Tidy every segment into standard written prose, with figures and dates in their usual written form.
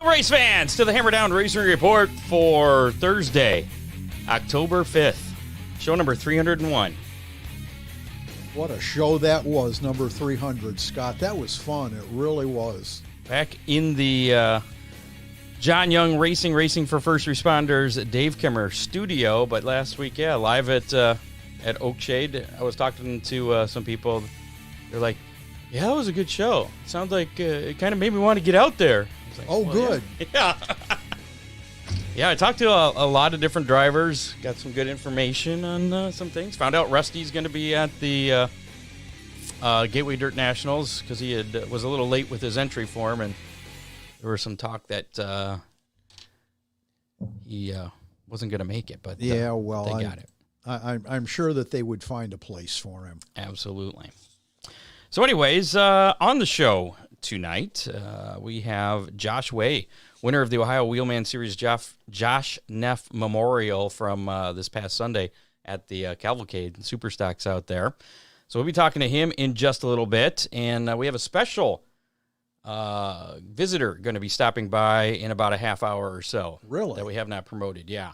Race fans, to the Hammer Down Racing Report for Thursday, October 5th. Show number 301. What a show that was, number 300, Scott. That was fun. It really was. Back in the John Young Racing for First Responders Dave Kimmer studio, but last week, live at Oakshade. I was talking to some people. They're like, yeah, that was a good show. Sounds like it kind of made me want to get out there. Like, oh, well, good. Yeah. Yeah, I talked to a lot of different drivers. Got some good information on some things. Found out Rusty's going to be at the Gateway Dirt Nationals because he was a little late with his entry form, and there was some talk that he wasn't going to make it. But they got it. I'm sure that they would find a place for him. Absolutely. So anyways, on the show tonight, we have Josh Way, winner of the Ohio Wheelman Series Josh Neff Memorial from this past Sunday at the Cavalcade Superstocks out there. So we'll be talking to him in just a little bit, and we have a special visitor going to be stopping by in about a half hour or so. Really? That we have not promoted, yeah.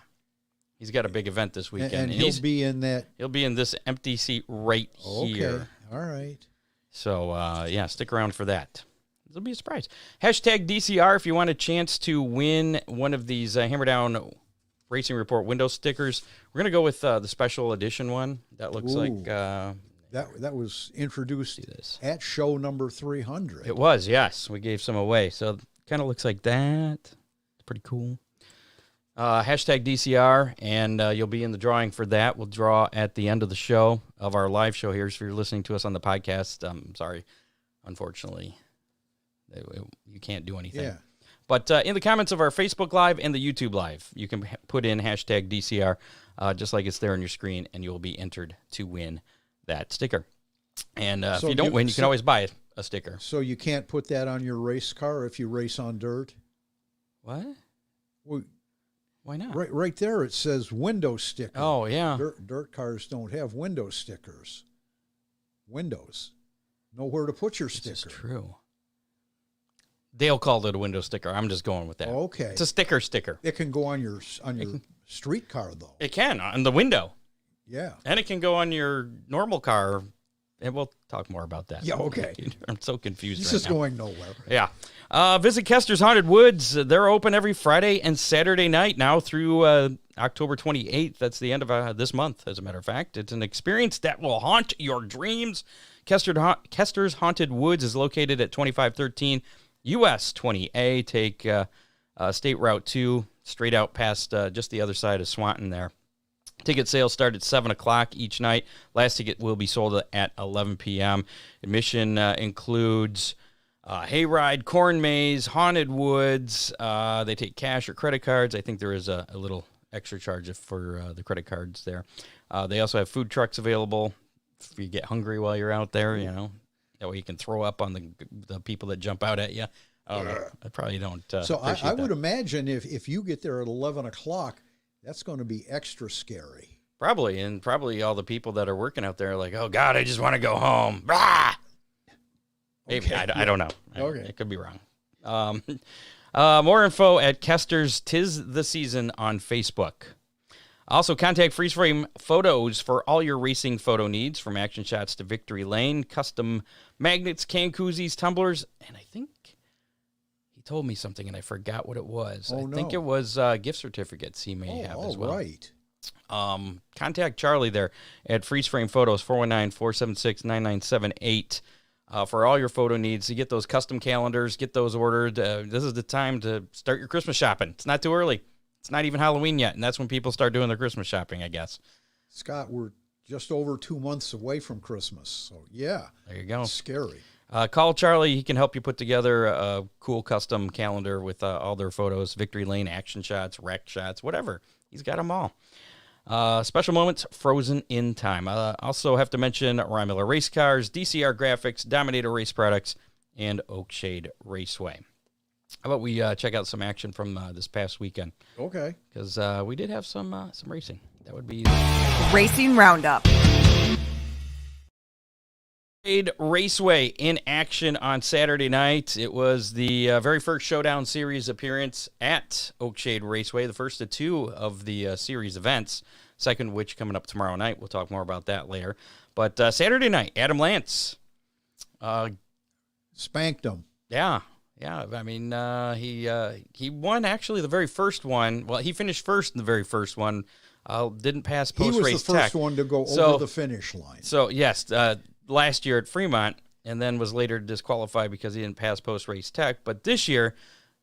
He's got a big event this weekend. And he'll be in that? He'll be in this empty seat right here. Okay, all right. So, stick around for that. It'll be a surprise. Hashtag DCR if you want a chance to win one of these Hammer Down Racing Report window stickers. We're going to go with the special edition one. That looks like... that was introduced at show number 300. It was, yes. We gave some away. So it kind of looks like that. It's pretty cool. Hashtag DCR, and you'll be in the drawing for that. We'll draw at the end of the show, of our live show here. So if you're listening to us on the podcast, I'm sorry, unfortunately, you can't do anything. Yeah. But in the comments of our Facebook Live and the YouTube Live, you can put in hashtag DCR, just like it's there on your screen, and you'll be entered to win that sticker. And if you don't win, you can always buy a sticker. So you can't put that on your race car if you race on dirt? What? Well, why not? Right there it says window sticker. Oh, yeah. Dirt cars don't have window stickers. Windows. Nowhere to put your sticker. This is true. Dale called it a window sticker. I'm just going with that. Okay. It's a sticker. It can go on your street car, though. It can, on the window. Yeah. And it can go on your normal car. And we'll talk more about that. Yeah, okay. I'm so confused This right is now. going nowhere. Yeah. Visit Kester's Haunted Woods. They're open every Friday and Saturday night now through October 28th. That's the end of this month, as a matter of fact. It's an experience that will haunt your dreams. Kester's Haunted Woods is located at 2513 US 20A. Take State Route 2 straight out past just the other side of Swanton there. Ticket sales start at 7 o'clock each night. Last ticket will be sold at 11 p.m. Admission includes hayride, corn maze, haunted woods. They take cash or credit cards. I think there is a little extra charge for the credit cards there. They also have food trucks available if you get hungry while you're out there, you know. That way you can throw up on the people that jump out at you. I probably don't So I would imagine if you get there at 11 o'clock, that's going to be extra scary. Probably, and probably all the people that are working out there are like, oh, God, I just want to go home. Blah! Maybe, Okay. I don't know. Okay. It could be wrong. More info at Kester's 'Tis the Season on Facebook. Also, contact Freeze Frame Photos for all your racing photo needs, from action shots to victory lane, custom magnets, can koozies, tumblers, and I think he told me something and I forgot what it was. I think it was gift certificates he may have as well. Right. Contact Charlie there at Freeze Frame Photos, 419-476-9978. For all your photo needs, to get those custom calendars, get those ordered. This is the time to start your Christmas shopping. It's not too early. It's not even Halloween yet, and that's when people start doing their Christmas shopping, I guess. Scott, we're just over 2 months away from Christmas, so yeah. There you go. It's scary. Call Charlie. He can help you put together a cool custom calendar with all their photos, victory lane, action shots, wreck shots, whatever. He's got them all. Special moments frozen in time. Also have to mention Romular Race Cars, DCR Graphics, Dominator Race Products, and Oakshade Raceway. How about we check out some action from this past weekend? Okay. Because we did have some racing. That would be Racing Roundup. Oakshade Raceway in action on Saturday night. It was the very first Showdown Series appearance at Oakshade Raceway, the first of two of the series events, second of which coming up tomorrow night. We'll talk more about that later. But Saturday night, Adam Lance. Spanked him. Yeah. I mean, he won actually the very first one. Well, he finished first in the very first one. Didn't pass post-race tech. He was the first one to go over the finish line. So, yes, last year at Fremont, and then was later disqualified because he didn't pass post-race tech. But this year,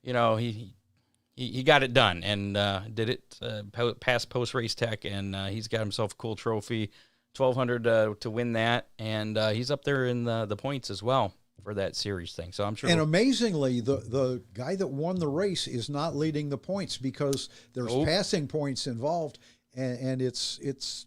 he got it done and did it, pass post-race tech, and he's got himself a cool trophy, $1,200 to win that, and he's up there in the points as well for that series thing. So I'm sure. And amazingly, the guy that won the race is not leading the points because there's passing points involved, and it's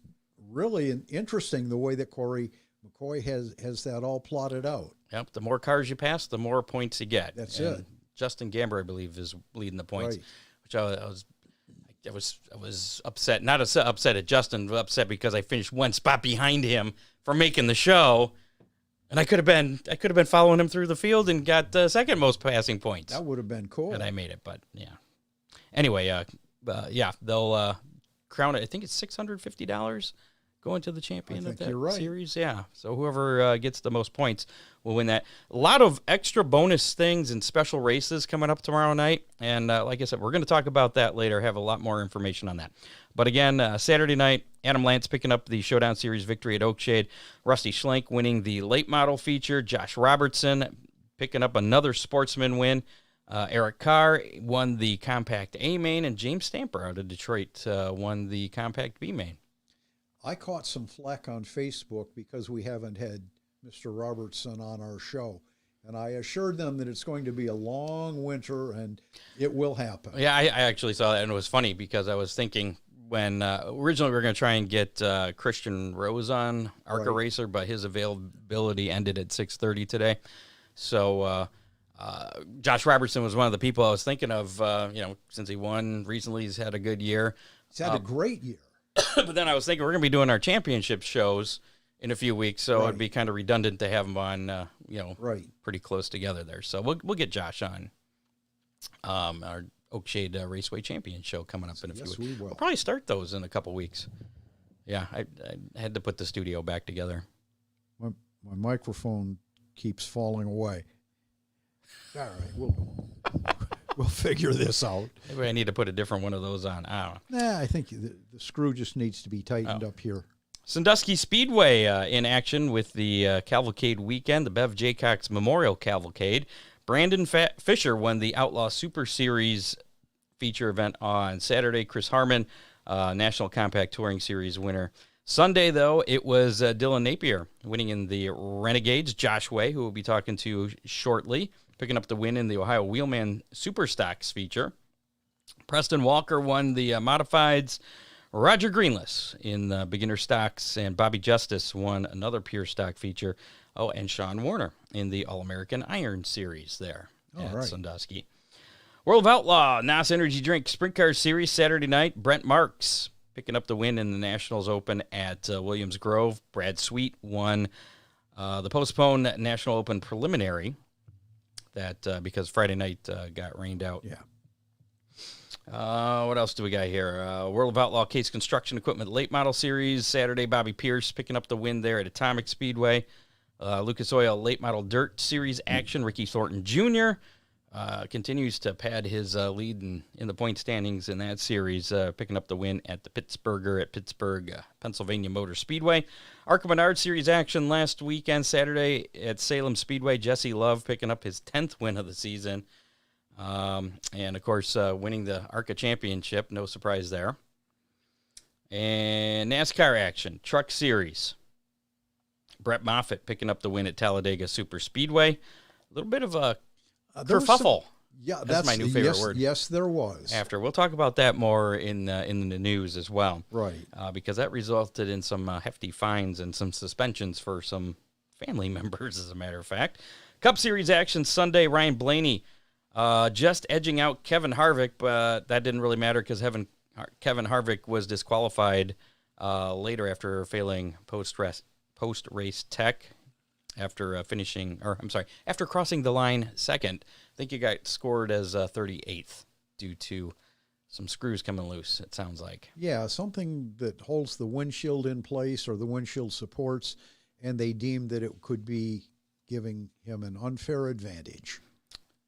really interesting the way that Corey McCoy has that all plotted out. Yep, the more cars you pass, the more points you get. That's it. Justin Gamber, I believe, is leading the points, right. Which I was upset. Not upset at Justin, but upset because I finished one spot behind him for making the show. And I could have been following him through the field and got the second most passing points. That would have been cool. And I made it, but yeah. Anyway, they'll crown it. I think it's $650 going to the champion of that series. Yeah. So whoever gets the most points will win that. A lot of extra bonus things and special races coming up tomorrow night. And like I said, we're going to talk about that later. Have a lot more information on that. But again, Saturday night, Adam Lance picking up the Showdown Series victory at Oakshade. Rusty Schlenk winning the late model feature. Josh Robertson picking up another sportsman win. Eric Carr won the Compact A main, and James Stamper out of Detroit won the Compact B main. I caught some flack on Facebook because we haven't had Mr. Robertson on our show. And I assured them that it's going to be a long winter, and it will happen. Yeah, I actually saw that, and it was funny because I was thinking when originally we were going to try and get Christian Rose on, ARCA Racer, but his availability ended at 6:30 today. So Josh Robertson was one of the people I was thinking of, since he won recently. He's had a good year. He's had a great year. But then I was thinking we're going to be doing our championship shows in a few weeks, so it'd be kind of redundant to have him on, pretty close together there. So we'll get Josh on our Oakshade Raceway Champion show coming up in a few weeks. We will. We'll probably start those in a couple weeks. Yeah, I had to put the studio back together. My microphone keeps falling away. All right, we'll figure this out. Maybe I need to put a different one of those on. I don't know. Nah, I think the screw just needs to be tightened up here. Sandusky Speedway in action with the Cavalcade weekend, the Bev Jaycox Memorial Cavalcade. Brandon Fisher won the Outlaw Super Series feature event on Saturday. Chris Harmon, National Compact Touring Series winner. Sunday, though, it was Dylan Napier winning in the Renegades. Josh Way, who we'll be talking to shortly, picking up the win in the Ohio Wheelman Super Stocks feature. Preston Walker won the Modifieds. Roger Greenless in the Beginner Stocks, and Bobby Justice won another Pure Stock feature. Oh, and Sean Warner in the All-American Iron Series there at Sandusky. World of Outlaw, NOS Energy Drink Sprint Car Series Saturday night. Brent Marks picking up the win in the Nationals Open at Williams Grove. Brad Sweet won the postponed National Open Preliminary that because Friday night got rained out. Yeah. What else do we got here? World of Outlaw Case Construction Equipment Late Model Series. Saturday, Bobby Pierce picking up the win there at Atomic Speedway. Lucas Oil Late Model Dirt Series action. Ricky Thornton Jr. Continues to pad his lead in the point standings in that series, picking up the win at the Pittsburgher at Pittsburgh, Pennsylvania Motor Speedway. ARCA Menard Series action last weekend, Saturday at Salem Speedway. Jesse Love picking up his 10th win of the season. And, of course, winning the ARCA Championship. No surprise there. And NASCAR action, Truck Series. Brett Moffitt picking up the win at Talladega Super Speedway. A little bit of a kerfuffle. That's my new favorite word. Yes, there was. We'll talk about that more in the news as well. Right. Because that resulted in some hefty fines and some suspensions for some family members, as a matter of fact. Cup Series action Sunday, Ryan Blaney just edging out Kevin Harvick, but that didn't really matter because Kevin Harvick was disqualified later after failing post-race tech. after after crossing the line second. I think he got scored as 38th due to some screws coming loose, it sounds like. Yeah, something that holds the windshield in place or the windshield supports, and they deemed that it could be giving him an unfair advantage.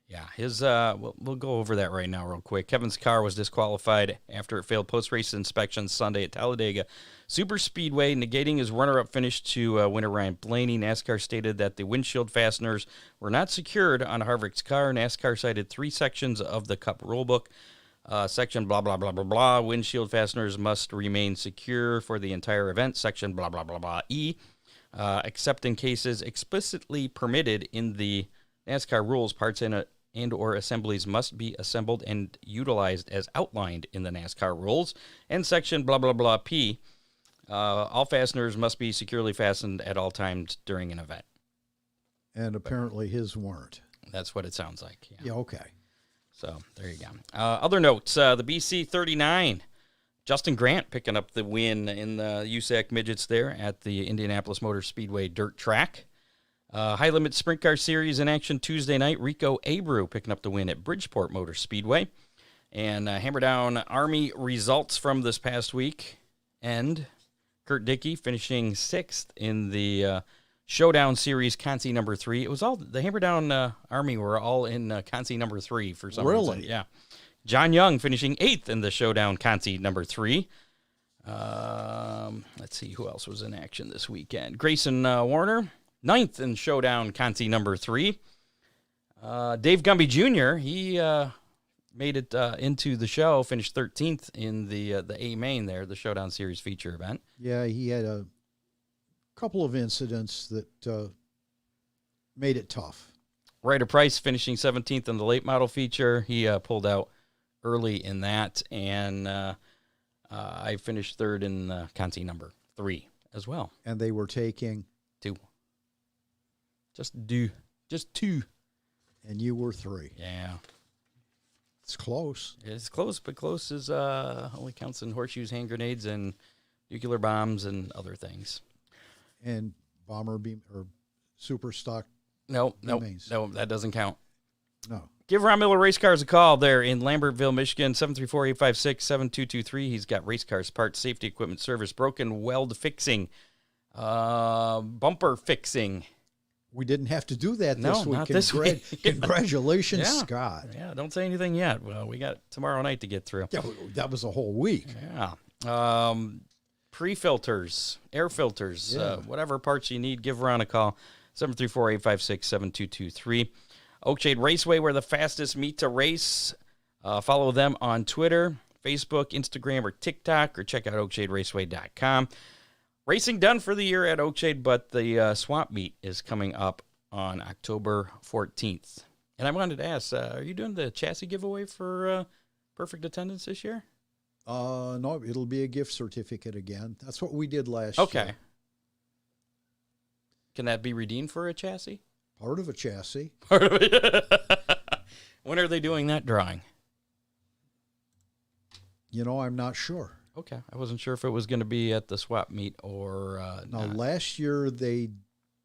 Yeah, his we'll go over that right now real quick. Kevin's car was disqualified after it failed post-race inspection Sunday at Talladega Super Speedway, negating his runner-up finish to winner Ryan Blaney. NASCAR stated that the windshield fasteners were not secured on Harvick's car. NASCAR cited 3 sections of the Cup rulebook. Section blah, blah, blah, blah, blah. Windshield fasteners must remain secure for the entire event. Section blah, blah, blah, blah. E, except in cases explicitly permitted in the NASCAR rules, parts and or assemblies must be assembled and utilized as outlined in the NASCAR rules. And section blah, blah, blah, P, all fasteners must be securely fastened at all times during an event. And apparently his weren't. That's what it sounds like. Yeah, okay. So there you go. Other notes, the BC 39, Justin Grant picking up the win in the USAC Midgets there at the Indianapolis Motor Speedway dirt track. High Limit Sprint Car Series in action Tuesday night. Rico Abreu picking up the win at Bridgeport Motor Speedway. And hammer down Army results from this past week. And Kurt Dickey finishing 6th in the Showdown Series Consi number 3. It was all the hammer down Army were all in Consi number 3 for some reason. Yeah. John Young finishing 8th in the Showdown Consi number 3. Let's see who else was in action this weekend. Grayson Warner, 9th in Showdown Consi number 3. Dave Gumby Jr., he made it into the show, finished 13th in the A main there, the Showdown Series feature event. Yeah, he had a couple of incidents that made it tough. Ryder Price finishing 17th in the late model feature. He pulled out early in that, and I finished 3rd in Consi number 3 as well. And they were taking 2. Just 2. And you were 3. Yeah. It's close. It's close, but close is only counts in horseshoes, hand grenades, and nuclear bombs and other things. And bomber beam or super stock. No, that doesn't count. No. Give Ron Miller Race Cars a call there in Lambertville, Michigan, 734-856-7223. He's got race cars, parts, safety equipment, service, broken weld fixing, bumper fixing. We didn't have to do that this week. Not this week. Congratulations, Scott. Yeah, don't say anything yet. Well, we got tomorrow night to get through. Yeah, that was a whole week. Yeah. Pre-filters, air filters, whatever parts you need, give Ron a call, 734-856-7223. Oakshade Raceway, where the fastest meet to race. Follow them on Twitter, Facebook, Instagram, or TikTok, or check out oakshaderaceway.com. Racing done for the year at Oakshade, but the Swamp Meet is coming up on October 14th. And I wanted to ask, are you doing the chassis giveaway for perfect attendance this year? No, it'll be a gift certificate again. That's what we did last year. Okay. Can that be redeemed for a chassis? Part of a chassis. Part of it. When are they doing that drawing? I'm not sure. Okay. I wasn't sure if it was going to be at the swap meet or not. Last year they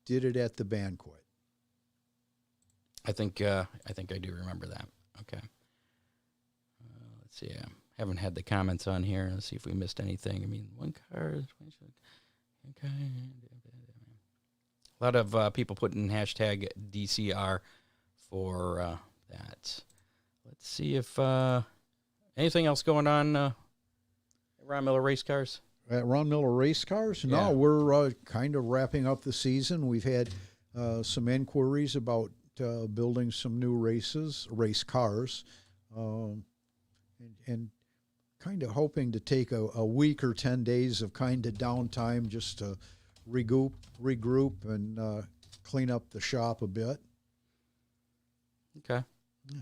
did it at the banquet. I think I do remember that. Okay. Let's see. I haven't had the comments on here. Let's see if we missed anything. I mean, one car. Okay. A lot of people putting hashtag DCR for that. Let's see if anything else going on at Ron Miller Race Cars. At Ron Miller Race Cars? No, we're kind of wrapping up the season. We've had some inquiries about building some new race cars, and kind of hoping to take a week or 10 days of kind of downtime just to regroup and clean up the shop a bit. Okay. Yeah.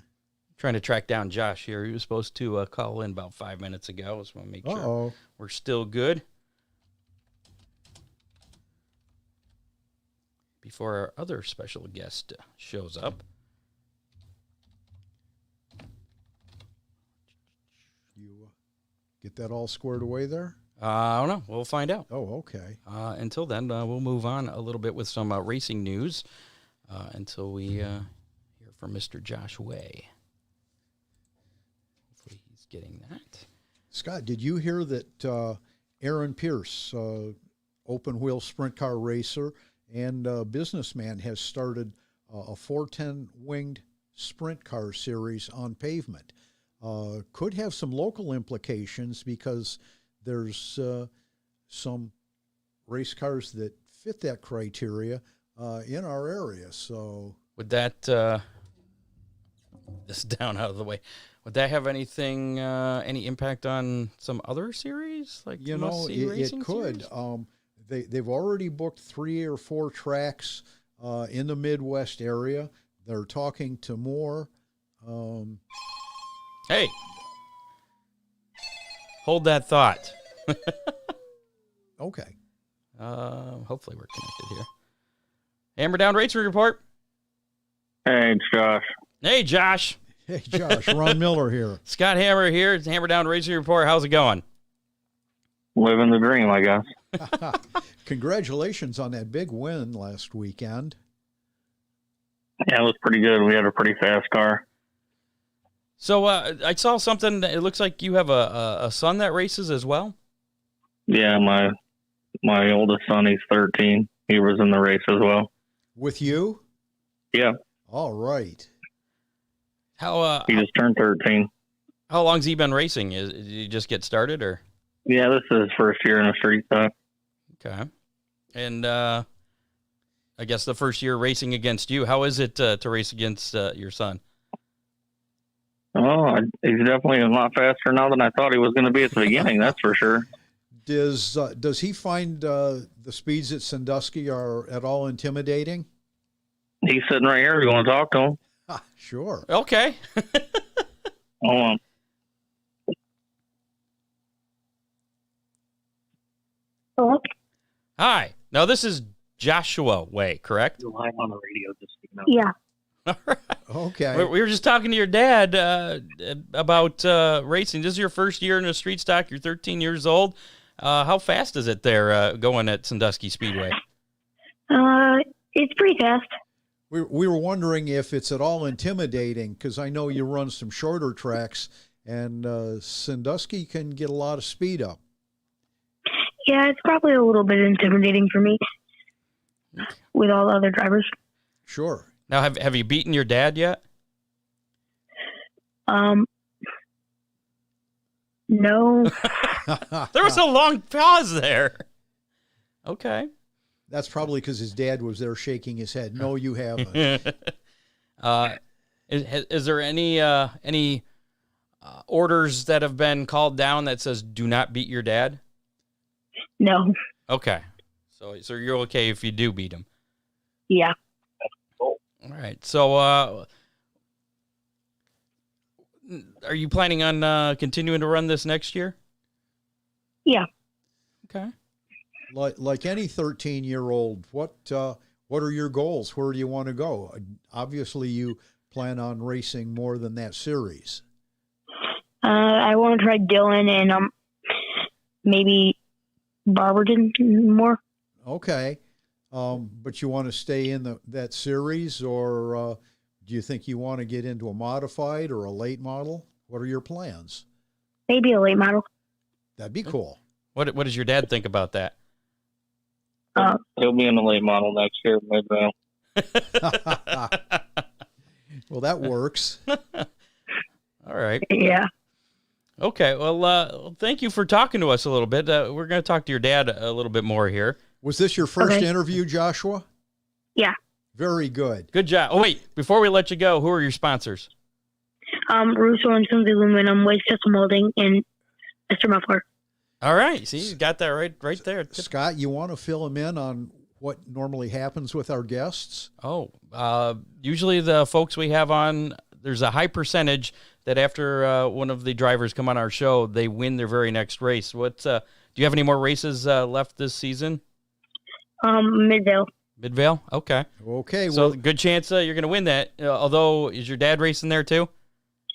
Trying to track down Josh here. He was supposed to call in about 5 minutes ago. Just want to make sure we're still good before our other special guest shows up. You get that all squared away there? I don't know. We'll find out. Oh, okay. Until then, we'll move on a little bit with some racing news until we hear from Mr. Josh Way. Hopefully he's getting that. Scott, did you hear that Aaron Pierce, open-wheel sprint car racer and businessman, has started a 410-winged sprint car series on pavement? Could have some local implications because there's some race cars that fit that criteria in our area. So would that this down out of the way? Would that have anything, any impact on some other series, like it could. They've already booked 3 or 4 tracks in the Midwest area. They're talking to more. Hey, hold that thought. Okay. Hopefully we're connected here. Hammer Down Racing Report. Hey, it's Josh. Hey, Josh. Hey, Josh. Ron Miller here. Scott Hammer here. It's Hammer Down Racing Report. How's it going? Living the dream, I guess. Congratulations on that big win last weekend. Yeah, it was pretty good. We had a pretty fast car. So I saw something. It looks like you have a son that races as well. Yeah, my oldest son, he's 13. He was in the race as well. With you? Yeah. All right. How he just turned 13. How long's he been racing? Did he just get started, or? Yeah, this is his first year in a street stock. Okay. And I guess the first year racing against you. How is it to race against your son? Oh, he's definitely a lot faster now than I thought he was going to be at the beginning, that's for sure. Does he find the speeds at Sandusky are at all intimidating? He's sitting right here. You want to talk to him? Sure. Okay. Hold on. Hello? Hi. Now, this is Joshua Way, correct? You're live on the radio just speaking up. Yeah. All right. Okay. We were just talking to your dad about racing. This is your first year in a street stock. You're 13 years old. How fast is it there going at Sandusky Speedway? It's pretty fast. We were wondering if it's at all intimidating, because I know you run some shorter tracks, and Sandusky can get a lot of speed up. Yeah, it's probably a little bit intimidating for me with all the other drivers. Sure. Now, have you beaten your dad yet? No. There was a long pause there. Okay. That's probably because his dad was there shaking his head. No, you haven't. Is there any orders that have been called down that says do not beat your dad? No. Okay. So you're okay if you do beat him. Yeah. All right. So are you planning on continuing to run this next year? Yeah. Okay. Like any 13-year-old, what are your goals? Where do you want to go? Obviously, you plan on racing more than that series. I want to try Dillon and maybe Barberton more. Okay. But you want to stay in that series, or do you think you want to get into a modified or a late model? What are your plans? Maybe a late model. That'd be cool. What does your dad think about that? He'll be in the late model next year, mid-rail. Well, that works. All right. Yeah. Okay. Well, thank you for talking to us a little bit. We're going to talk to your dad a little bit more here. Was this your first Okay. interview, Joshua? Yeah. Very good. Good job. Oh, wait. Before we let you go, who are your sponsors? Russo and Sons Aluminum, Waste System Molding, and Mr. Muffler. All right. See, you got that right there. Scott, you want to fill him in on what normally happens with our guests? Oh, usually the folks we have on, there's a high percentage that after one of the drivers come on our show, they win their very next race. Do you have any more races left this season? Midvale. Midvale? Okay. Okay. So Well, good chance you're going to win that. Although, is your dad racing there too?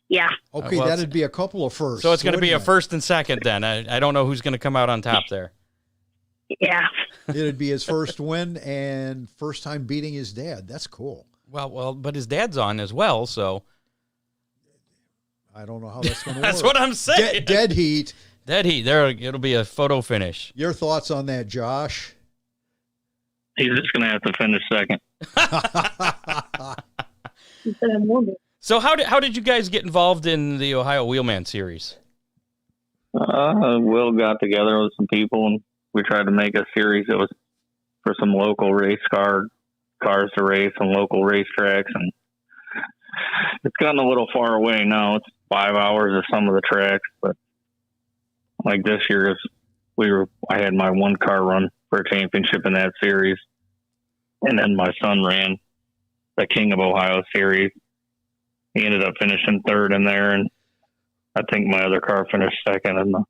Yeah. Okay, Well, that'd be a couple of firsts. So it's going to be a wouldn't it? first and second then. I don't know who's going to come out on top there. Yeah. It'd be his first win and first time beating his dad. That's cool. Well, but his dad's on as well, so I don't know how that's going to work. that's what I'm saying. Dead heat. Dead heat. There, it'll be a photo finish. Your thoughts on that, Josh? He's just going to have to finish second. So how did you guys get involved in the Ohio Wheelman Series? Will got together with some people and we tried to make a series that was for some local race cars to race on local racetracks, and it's gotten a little far away now. It's 5 hours of some of the tracks, but like this year, I had my one car run for a championship in that series, and then my son ran the King of Ohio series. He ended up finishing third in there, and I think my other car finished second in the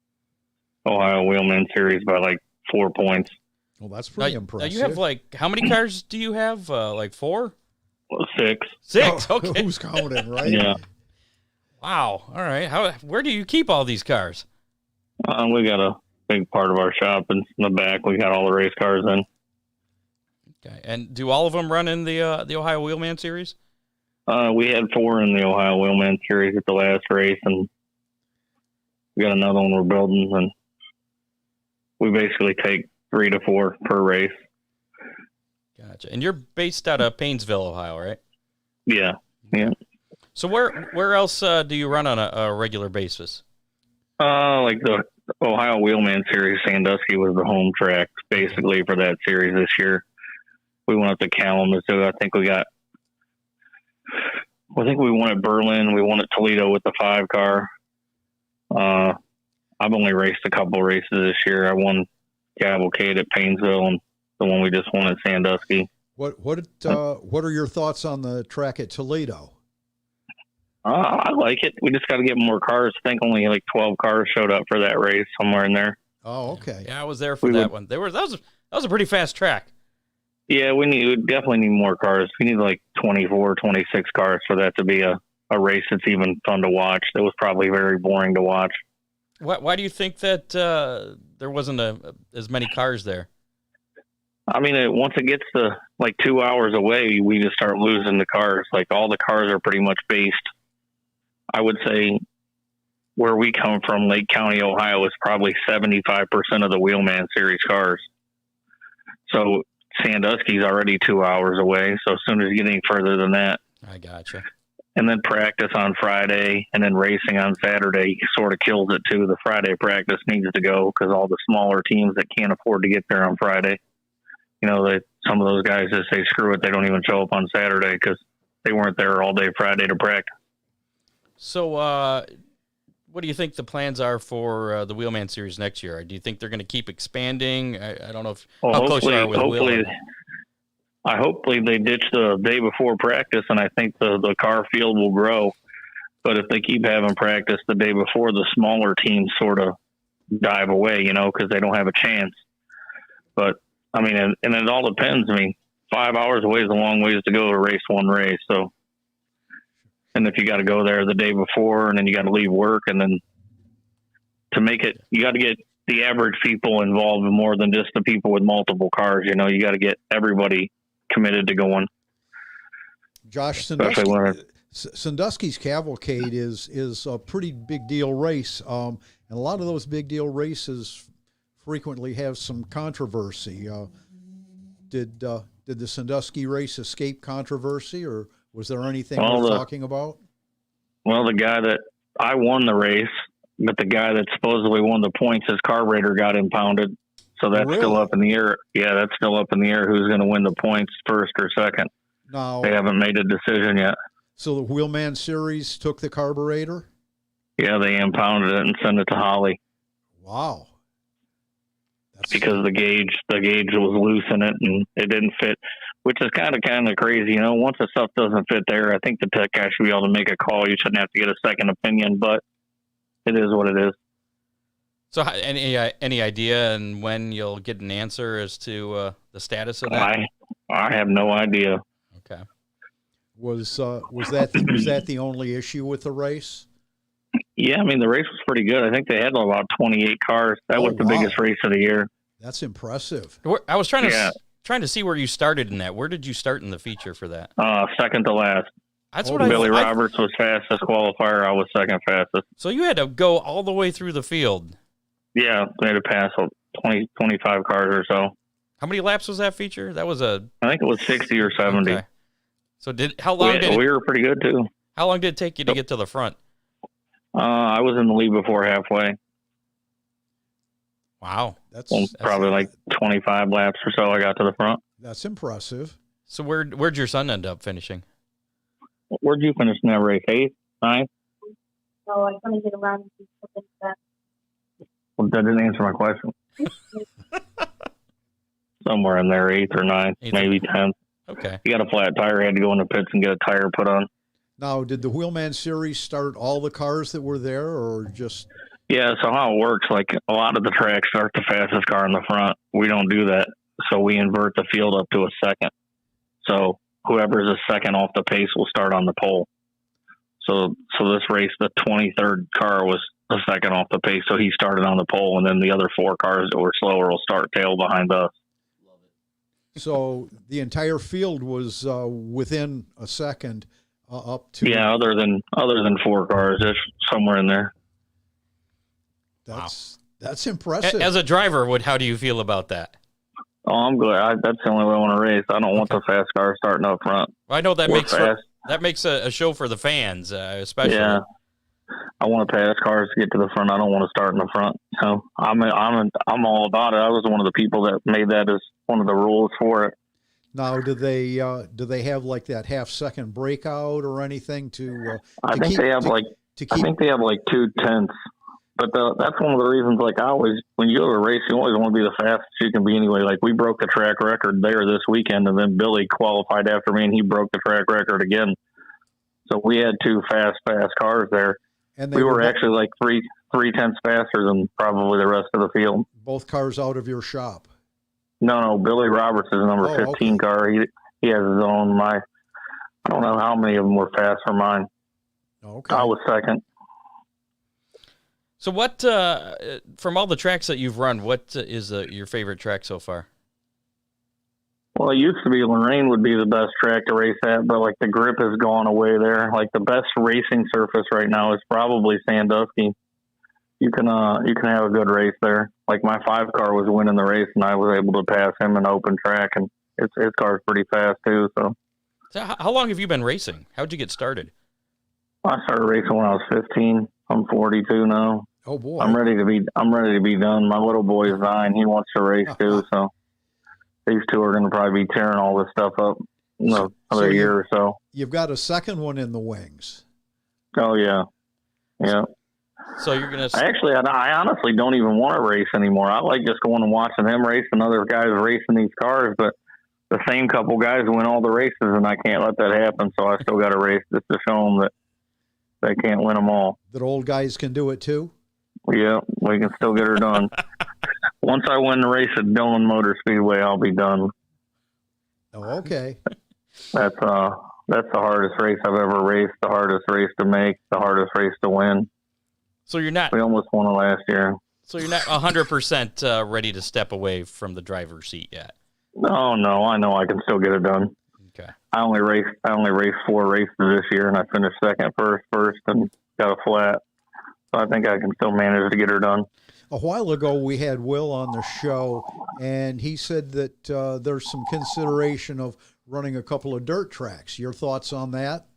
Ohio Wheelman series by like 4 points. Well, that's pretty impressive. You have how many cars do you have? Like 4? Well, 6. 6. Oh, Okay. Who's counting, right? Yeah. Wow. All right. Where do you keep all these cars? We got a big part of our shop in the back. We got all the race cars in. Okay. And do all of them run in the Ohio Wheelman Series? We had 4 in the Ohio Wheelman series at the last race, and we got another one we're building, and we basically take 3 to 4 per race. Gotcha. And you're based out of Paynesville, Ohio, right? Yeah. Yeah. So where else do you run on a regular basis? Like the Ohio Wheelman series, Sandusky was the home track basically for that series this year. We went up to Kalamazoo. I think we won at Berlin. We won at Toledo with the 5 car. I've only raced a couple races this year. I won Cavalcade at Paynesville and the one we just won at Sandusky. What are your thoughts on the track at Toledo? I like it. We just got to get more cars. I think only like 12 cars showed up for that race, somewhere in there. Oh, okay. Yeah, I was there for that one. That was a pretty fast track. Yeah, we definitely need more cars. We need like 24, 26 cars for that to be a race that's even fun to watch. That was probably very boring to watch. Why do you think that there wasn't as many cars there? I mean, once it gets to like 2 hours away, we just start losing the cars. Like all the cars are pretty much based. I would say where we come from, Lake County, Ohio, is probably 75% of the Wheelman Series cars. So Sandusky's already 2 hours away. So as soon as you get any further than that, I gotcha. And then practice on Friday and then racing on Saturday sort of kills it too. The Friday practice needs to go because all the smaller teams that can't afford to get there on Friday, some of those guys just say, screw it. They don't even show up on Saturday because they weren't there all day Friday to practice. So what do you think the plans are for the Wheelman Series next year? Do you think they're going to keep expanding? I don't know how close you are with Wheelman. Hopefully they ditch the day before practice, and I think the car field will grow. But if they keep having practice the day before, the smaller teams sort of dive away, because they don't have a chance. But, I mean, and it all depends. I mean, 5 hours away is a long ways to go to race one race. So, and if you got to go there the day before and then you got to leave work, and then to make it, you got to get the average people involved more than just the people with multiple cars. You got to get everybody committed to going. Josh, Sandusky's Cavalcade is a pretty big deal race, and a lot of those big deal races frequently have some controversy. Did the Sandusky race escape controversy, or was there anything worth talking about? Well, the guy that I won the race, but the guy that supposedly won the points, his carburetor got impounded. So that's still up in the air. Yeah, that's still up in the air. Who's going to win the points, first or second? No, they haven't made a decision yet. So the Wheelman Series took the carburetor? Yeah, they impounded it and sent it to Holly. Wow. Because the gauge was loose in it and it didn't fit, which is kind of crazy. Once the stuff doesn't fit there, I think the tech guy should be able to make a call. You shouldn't have to get a second opinion, but it is what it is. So any idea and when you'll get an answer as to the status of that? I have no idea. Okay. Was that the only issue with the race? Yeah, I mean, the race was pretty good. I think they had about 28 cars. That was the biggest race of the year. That's impressive. I was trying to see where you started in that. Where did you start in the feature for that? Second to last. That's what Billy Roberts was fastest qualifier. I was second fastest. So you had to go all the way through the field. Yeah, we had to pass 20, 25 cars or so. How many laps was that feature? That was I think it was 60 or 70. Okay. So how long we were pretty good too. How long did it take you to get to the front? I was in the lead before halfway. Wow. That's probably like 25 laps or so I got to the front. That's impressive. So where'd your son end up finishing? Where'd you finish in that race? 8th? 9th? No, I want to get around and do something like that. Well, that didn't answer my question. Somewhere in there, 8th or 9th, maybe 10th. Okay. He got a flat tire. He had to go in the pits and get a tire put on. Now, did the Wheelman Series start all the cars that were there, or just? Yeah, so how it works, like a lot of the tracks start the fastest car in the front. We don't do that. So we invert the field up to a second. So whoever's a second off the pace will start on the pole. So this race, the 23rd car was the second off the pace. So he started on the pole, and then the other 4 cars that were slower will start tail behind us. So the entire field was within a second up to. Yeah, other than 4 cars, it's somewhere in there. That's impressive. As a driver, how do you feel about that? Oh, I'm good. That's the only way I want to race. I don't want the fast car starting up front. Well, I know that makes a show for the fans, especially. Yeah, I want to pass cars to get to the front. I don't want to start in the front. So I'm all about it. I was one of the people that made that as one of the rules for it. Now, do they have like that half-second breakout or anything to? I think they have like 2/10. But that's one of the reasons, like, when you go to a race, you always want to be the fastest you can be anyway. Like, we broke the track record there this weekend, and then Billy qualified after me, and he broke the track record again. So we had 2 fast cars there. And we were actually like 3/10 faster than probably the rest of the field. Both cars out of your shop? No, Billy Roberts is number 15 car. He has his own. I don't know how many of them were fast for mine. Okay. I was second. So what, from all the tracks that you've run, what is your favorite track so far? Well, it used to be Lorraine would be the best track to race at, but like the grip has gone away there. Like the best racing surface right now is probably Sandusky. You can have a good race there. Like my 5 car was winning the race, and I was able to pass him in open track, and his car's pretty fast too. So how long have you been racing? How'd you get started? I started racing when I was 15. I'm 42 now. Oh boy! I'm ready to be done. My little boy is 9. He wants to race too. So these 2 are going to probably be tearing all this stuff up another year or so. You've got a second one in the wings. Oh yeah, yeah. So you're gonna. I honestly don't even want to race anymore. I like just going and watching him race and other guys racing these cars, but the same couple guys win all the races, and I can't let that happen. So I still got to race just to show them that they can't win them all. That old guys can do it too? Yeah, we can still get her done. Once I win the race at Dillon Motor Speedway, I'll be done. Oh, okay. That's the hardest race I've ever raced, the hardest race to make, the hardest race to win. So you're not... We almost won it last year. So you're not 100% ready to step away from the driver's seat yet? No, I know I can still get it done. Okay. I only raced 4 races this year, and I finished second first, and got a flat. So I think I can still manage to get her done. A while ago, we had Will on the show, and he said that there's some consideration of running a couple of dirt tracks. Your thoughts on that?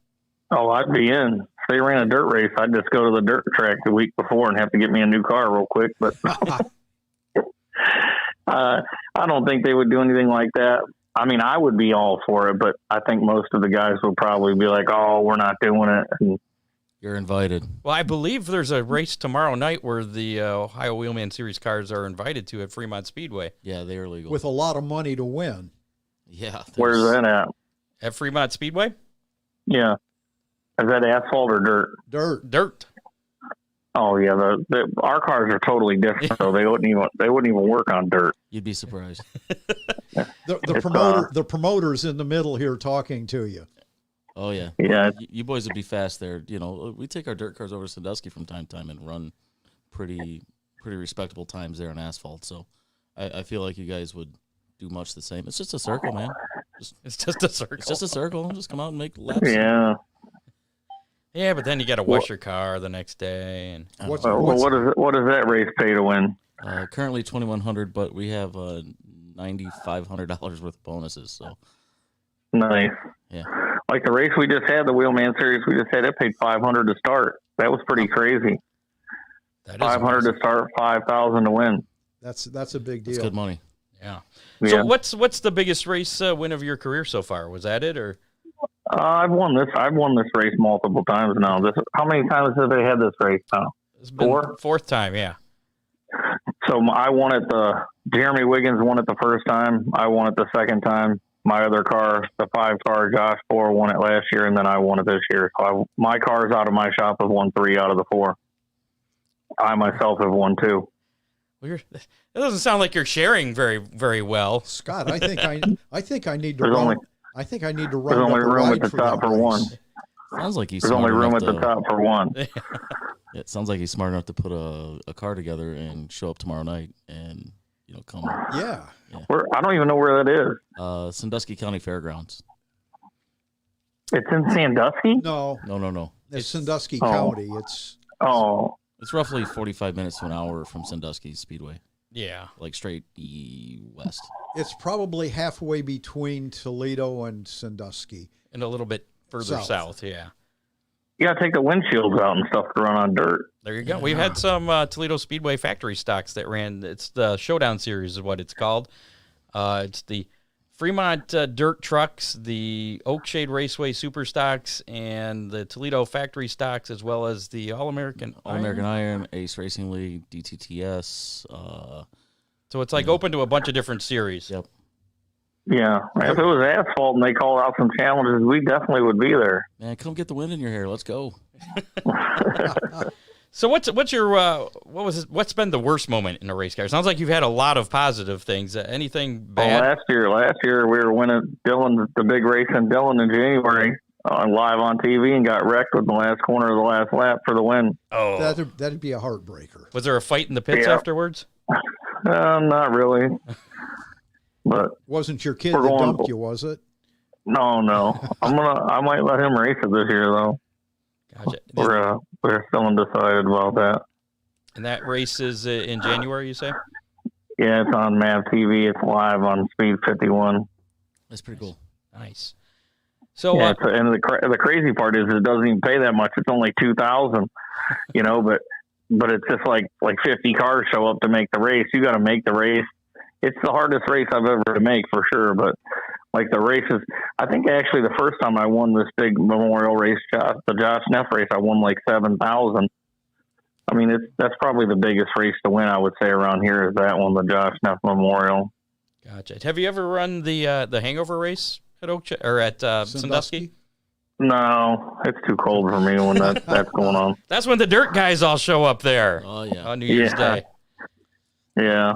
Oh, I'd be in. If they ran a dirt race, I'd just go to the dirt track the week before and have to get me a new car real quick. But I don't think they would do anything like that. I mean, I would be all for it, but I think most of the guys would probably be like, oh, we're not doing it. And you're invited. Well, I believe there's a race tomorrow night where the Ohio Wheelman Series cars are invited to at Fremont Speedway. Yeah, they are legal. With a lot of money to win. Yeah. Where's that at? At Fremont Speedway? Yeah. Is that asphalt or dirt? Dirt. Oh yeah, our cars are totally different, so they wouldn't even work on dirt. You'd be surprised. The promoter's in the middle here talking to you. Oh yeah. Yeah. You boys would be fast there. You know, we take our dirt cars over to Sandusky from time to time and run pretty respectable times there on asphalt. So I feel like you guys would do much the same. It's just a circle, man. It's just a circle. It's just a circle. Just come out and make laps. Yeah. Yeah, but then you got to wash your car the next day. And What's What does that race pay to win? Currently $2,100, but we have $9,500 worth of bonuses. So Nice. yeah. Like the race we just had, the Wheelman series we just had, it paid $500 to start. That was pretty crazy. that is $500 amazing. to start, $5,000 to win. That's a big deal. It's good money. Yeah. Yeah. So what's the biggest race win of your career so far? Was that it, or I've won this race multiple times now. How many times have they had this race now? it's been Four? fourth time? Yeah. So I won it. Jeremy Wiggins won it the first time. I won it the second time. My other car, the 5-car Josh 4, won it last year, and then I won it this year. So my cars out of my shop have won 3 out of the 4. I myself have won 2. Weird. It doesn't sound like you're sharing very, very well. Scott, I think I need to There's run. only- I think I need to There's run. only up a room ride at the top that for race. one. Sounds like he's There's only smart room enough at the to- top for one. It sounds like he's smart enough to put a car together and show up tomorrow night and come. Yeah. I don't even know where that is. Sandusky County Fairgrounds. It's in Sandusky? No, No. it's Sandusky Oh. County. It's Oh, It's roughly 45 minutes to an hour from Sandusky Speedway, Yeah. like straight west. it's probably halfway between Toledo and Sandusky. And a little bit further South. south. Yeah. you got to take the windshields out and stuff to run on dirt. There you go. We've had some Toledo Speedway factory stocks that ran. It's the Showdown Series is what it's called. It's the Fremont dirt trucks, the Oakshade Raceway super stocks, and the Toledo factory stocks, as well as the All-American All-American Iron, Ace Racing League, DTTS. So it's like open to a bunch of different series. Yep. Yeah. If it was asphalt and they called out some challenges, we definitely would be there. Man, come get the wind in your hair. Let's go. So what's your what's been the worst moment in a race car? Sounds like you've had a lot of positive things. Anything bad? Well, last year we were winning the big race in Dillon in January live on TV and got wrecked with the last corner of the last lap for the win. Oh, That'd be a heartbreaker. was there a fight in the pits Yeah. afterwards? Not really, but Wasn't your kid We're that going- dumped you, was it? no. I might let him race it this year though. Gotcha. We're still undecided about that. And that race is in January, you say? Yeah, it's on MAV TV. It's live on Speed 51. That's pretty cool. Nice. So Yeah, and the crazy part is it doesn't even pay that much. It's only $2,000, but it's just like 50 cars show up to make the race. You got to make the race. It's the hardest race I've ever to make for sure. But like the races, I think actually the first time I won this big memorial race, the Josh Neff race, I won like 7,000. I mean, that's probably the biggest race to win, I would say, around here is that one, the Josh Neff Memorial. gotcha. Have you ever run the hangover race at Sandusky? No, it's too cold for me when that's going on. That's when the dirt guys all show up there Oh, yeah. on New Year's Yeah. Day. Yeah.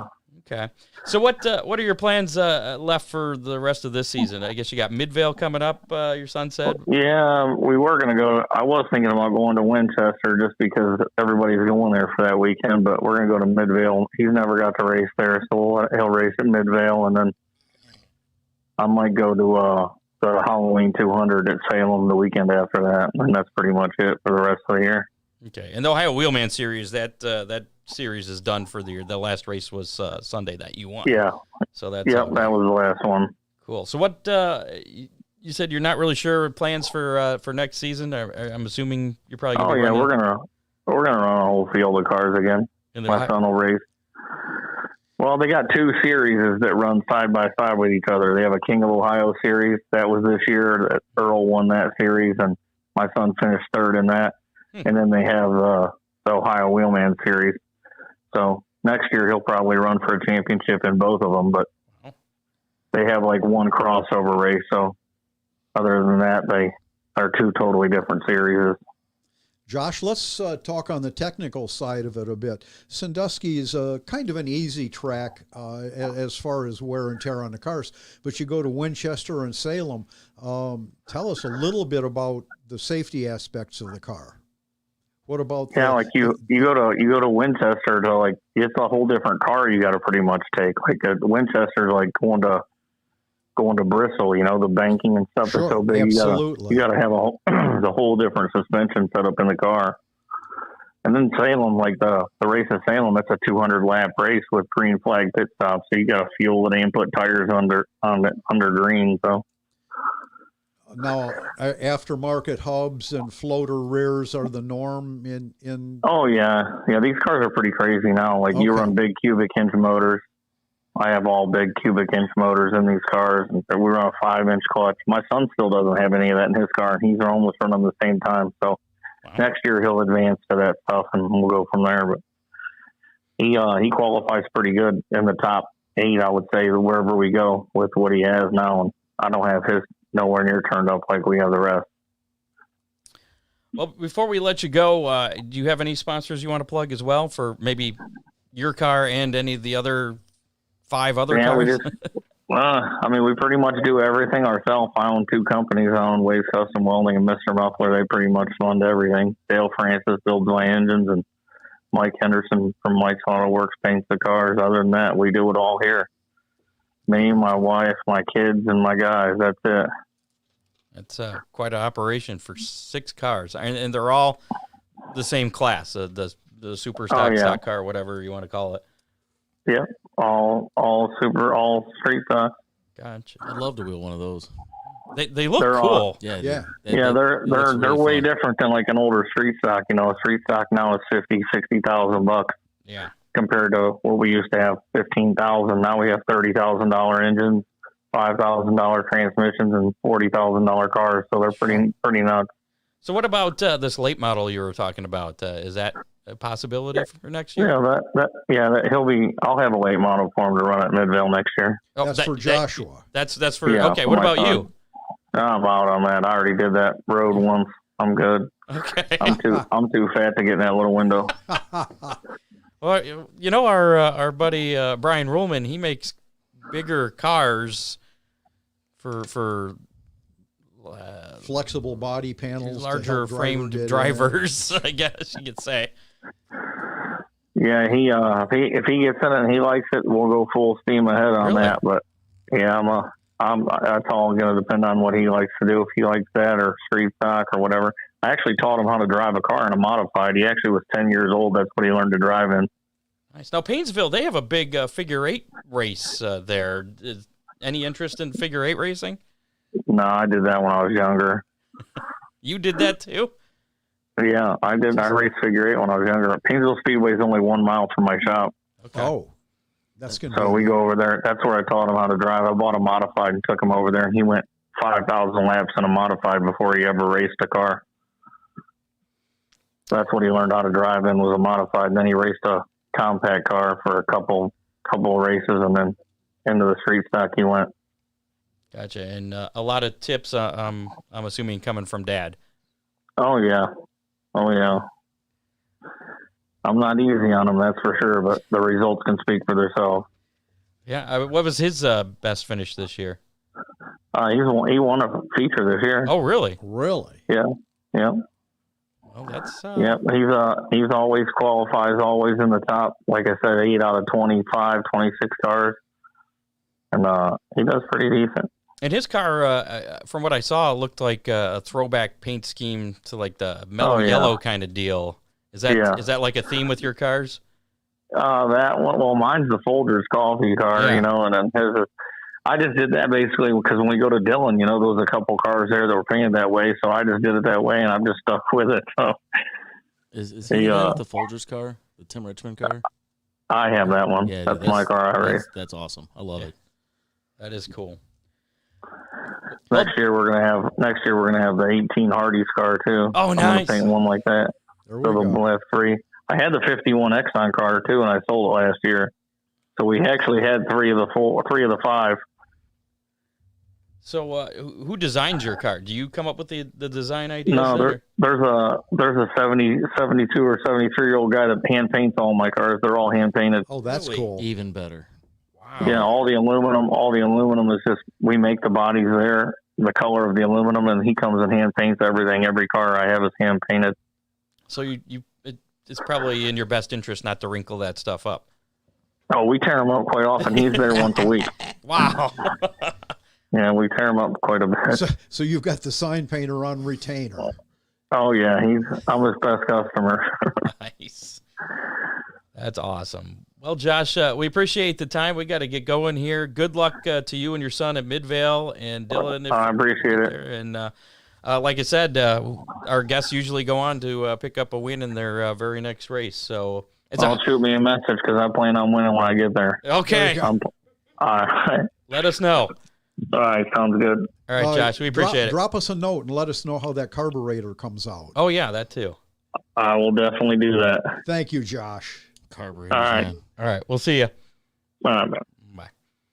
Okay. So what are your plans left for the rest of this season? I guess you got Midvale coming up, your son said. Yeah, we were going to go. I was thinking about going to Winchester just because everybody's going there for that weekend, but we're going to go to Midvale. He's never got to race there, so he'll race at Midvale, and then I might go to the Halloween 200 at Salem the weekend after that, and that's pretty much it for the rest of the year. Okay. And the Ohio Wheelman Series, that series is done for the year. The last race was Sunday that you won. Yeah. So that's Yep, that was the last one. cool. So what you said you're not really sure plans for next season. I'm assuming you're probably going to Oh yeah, we're gonna run a whole field of cars again. My son will race. Well, they got 2 series that run side by side with each other. They have a King of Ohio series that was this year. Earl won that series, and my son finished 3rd in that. And then they have the Ohio Wheelman series. So next year he'll probably run for a championship in both of them, but they have like one crossover race. So other than that, they are 2 totally different series. Josh, let's talk on the technical side of it a bit. Sandusky is kind of an easy track as far as wear and tear on the cars, but you go to Winchester and Salem. Tell us a little bit about the safety aspects of the car. What about like you go to Winchester to like it's a whole different car you got to pretty much take. Like Winchester's like going to Bristol, the banking and stuff Sure, is so big. absolutely. You got to have the whole different suspension set up in the car. And then Salem, like the race at Salem, that's a 200 lap race with green flag pit stops. So you got to fuel it and put tires under green. So now aftermarket hubs and floater rears are the norm in. Oh yeah. These cars are pretty crazy now. Like you run big cubic inch motors. I have all big cubic inch motors in these cars, and we run a 5-inch clutch. My son still doesn't have any of that in his car, and he's almost running the same time. So next year he'll advance to that stuff, and we'll go from there. But he qualifies pretty good in the top 8, I would say, wherever we go with what he has now. And I don't have his nowhere near turned up like we have the rest. Well, before we let you go, do you have any sponsors you want to plug as well for maybe your car and any of the other 5 other cars? We pretty much do everything ourselves. I own 2 companies. I own Waves Custom Welding and Mr. Muffler. They pretty much fund everything. Dale Francis builds my engines, and Mike Henderson from Mike's Auto Works paints the cars. Other than that, we do it all here. Me, my wife, my kids, and my guys. That's it. That's quite an operation for 6 cars, and they're all the same class, the super stock, stock car, whatever you want to call it. Yep, all street stock. Gotcha. I'd love to wheel one of those. They look cool. They're really way different than like an older street stock. A street stock now is $50,000-$60,000. Yeah. Compared to what we used to have, $15,000. Now we have $30,000 engines, $5,000 transmissions, and $40,000 cars. So they're pretty nuts. So what about this late model you were talking about? Is that a possibility for next year? I'll have a late model for him to run at Midvale next year. Oh, that's for Joshua. That's for okay. What about you? I'm out on that. I already did that road once. I'm good. Okay. I'm too fat to get in that little window. Well, our buddy Brian Wheelman, he makes bigger cars for flexible body panels, larger framed drivers, I guess you could say. Yeah, if he gets in it and he likes it, we'll go full steam ahead on that. But yeah, that's all going to depend on what he likes to do. If he likes that or street stock or whatever. I actually taught him how to drive a car in a modified. He actually was 10 years old. That's what he learned to drive in. Nice. Now, Painesville, they have a big figure 8 race there. Any interest in figure 8 racing? No, I did that when I was younger. You did that too? Yeah, I did. I raced figure 8 when I was younger. Painesville Speedway is only 1 mile from my shop. Okay. Oh, that's good. So we go over there. That's where I taught him how to drive. I bought a modified and took him over there, and he went 5,000 laps in a modified before he ever raced a car. So that's what he learned how to drive in, was a modified. And then he raced a compact car for a couple of races, and then into the street stock he went. Gotcha. And a lot of tips, I'm assuming, coming from Dad. Oh yeah. I'm not easy on him, that's for sure, but the results can speak for themselves. Yeah. What was his best finish this year? He won a feature this year. Oh, really? Really? Yeah. Well, that's yeah. He's always qualifies, always in the top. Like I said, 8 out of 25, 26 cars, and he does pretty decent. And his car, from what I saw, looked like a throwback paint scheme to like the mellow yellow kind of deal. Is that like a theme with your cars? That one, well, mine's the Folgers coffee car, and then his is, I just did that basically because when we go to Dillon, there was a couple cars there that were painted that way, so I just did it that way, and I'm just stuck with it. So, is he with the Folgers car, the Tim Richmond car? I have that one. Yeah, that's my car I race. That's awesome. I love it. That is cool. Next year we're gonna have the 18 Hardee's car too. Oh, nice. I'm gonna paint one like that. There we go. We'll have 3. I had the 51 Exxon car too, and I sold it last year. So we actually had 3 of the 5. So who designs your car? Do you come up with the design ideas? No, there's a 72 or 73-year-old guy that hand paints all my cars. They're all hand painted. Oh, that's Really? cool. Even better. Wow. Yeah, all the aluminum is just, we make the bodies there, the color of the aluminum, and he comes and hand paints everything. Every car I have is hand painted. So it's probably in your best interest not to wrinkle that stuff up. Oh, we tear them up quite often. He's there once a week. Wow. Yeah, we tear them up quite a bit. So you've got the sign painter on retainer. Oh yeah, I'm his best customer. Nice. That's awesome. Well, Josh, we appreciate the time. We got to get going here. Good luck to you and your son at Midvale, and Dylan. I appreciate it. And like I said, our guests usually go on to pick up a win in their very next race. So Shoot me a message because I plan on winning when I get there. Okay. All right. Let us know. All right, sounds good. All right, Josh, we appreciate it. Drop us a note and let us know how that carburetor comes out. Oh, yeah, that too. I will definitely do that. Thank you, Josh. Carburetors, All right. man. All right, we'll see you. All right, man. Bye.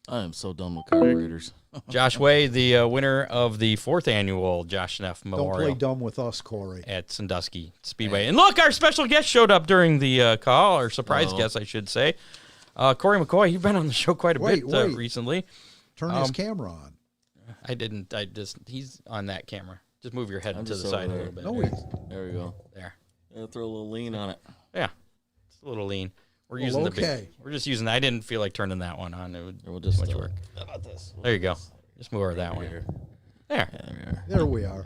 I am so done with carburetors. Josh Way, the winner of the 4th annual Josh Neff Don't Memorial play dumb with us, Corey. at Sandusky Speedway. And look, our special guest showed up during the call, or surprise guest, I should say. Corey McCoy, you've been on the show quite a bit recently. Turn his camera on. I didn't. He's on that camera. Just move your head to the side a little bit. No, There we go. There. Throw a little lean on it. Yeah. It's a little lean. We're Well, using the okay. big. We're just using. I didn't feel like turning that one on. It would We'll just just too much work. How about this? There you go. Just move over that one. Here. There. Yeah, there we are. There we are.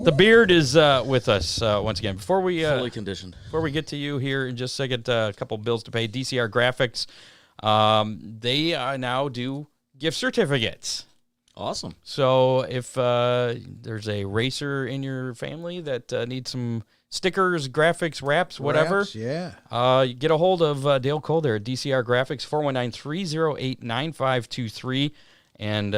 The beard is with us once again. Before we Fully conditioned. get to you here in just a second, a couple bills to pay. DCR Graphics, they now do gift certificates. Awesome. So if there's a racer in your family that needs some stickers, graphics, wraps, whatever, Wraps, yeah. you get a hold of Dale Cole there at DCR Graphics, 419-308-9523, and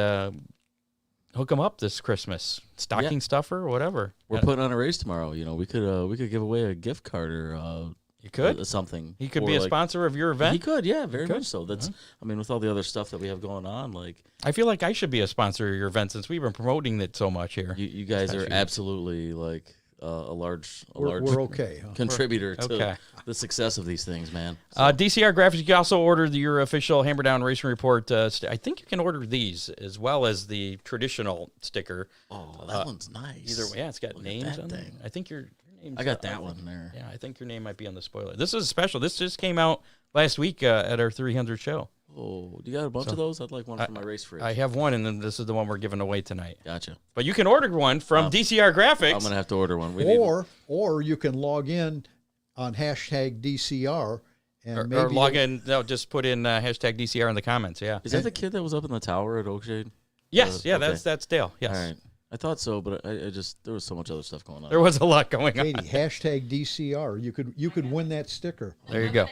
hook them up this Christmas. Stocking stuffer, whatever. We're putting on a race tomorrow. You know, we could give away a gift card or You could. something. He could or be a like- sponsor of your event. He could, yeah, very could. much so. That's, I mean, with all the other stuff that we have going on, like I feel like I should be a sponsor of your event since we've been promoting it so much here. you guys are Especially- absolutely like a large We're okay. Huh? contributor to Okay. the success of these things, man. DCR Graphics, you can also order your official Hammer Down Racing Report. I think you can order these as well as the traditional sticker. Oh, that one's nice. Either way, yeah, it's got Look at names that on thing. there. I think your name's I got that one there. Yeah, I think your name might be on the spoiler. This is special. This just came out last week at our 300 show. Oh, do you got a bunch of those? I'd like one for my race fridge. I have one, and then this is the one we're giving away tonight. Gotcha. But you can order one from DCR Graphics. I'm gonna have to order one. We need one. Or you can log in on hashtag DCR and maybe or log in. No, just put in hashtag DCR in the comments. Yeah. Is that the kid that was up in the tower at Oakshade? Yes. Yeah. okay. That's Dale. Yes. All right. I thought so, but I just there was so much other stuff going on. There was a lot going on. Katie, hashtag DCR. You could win that sticker. There you go.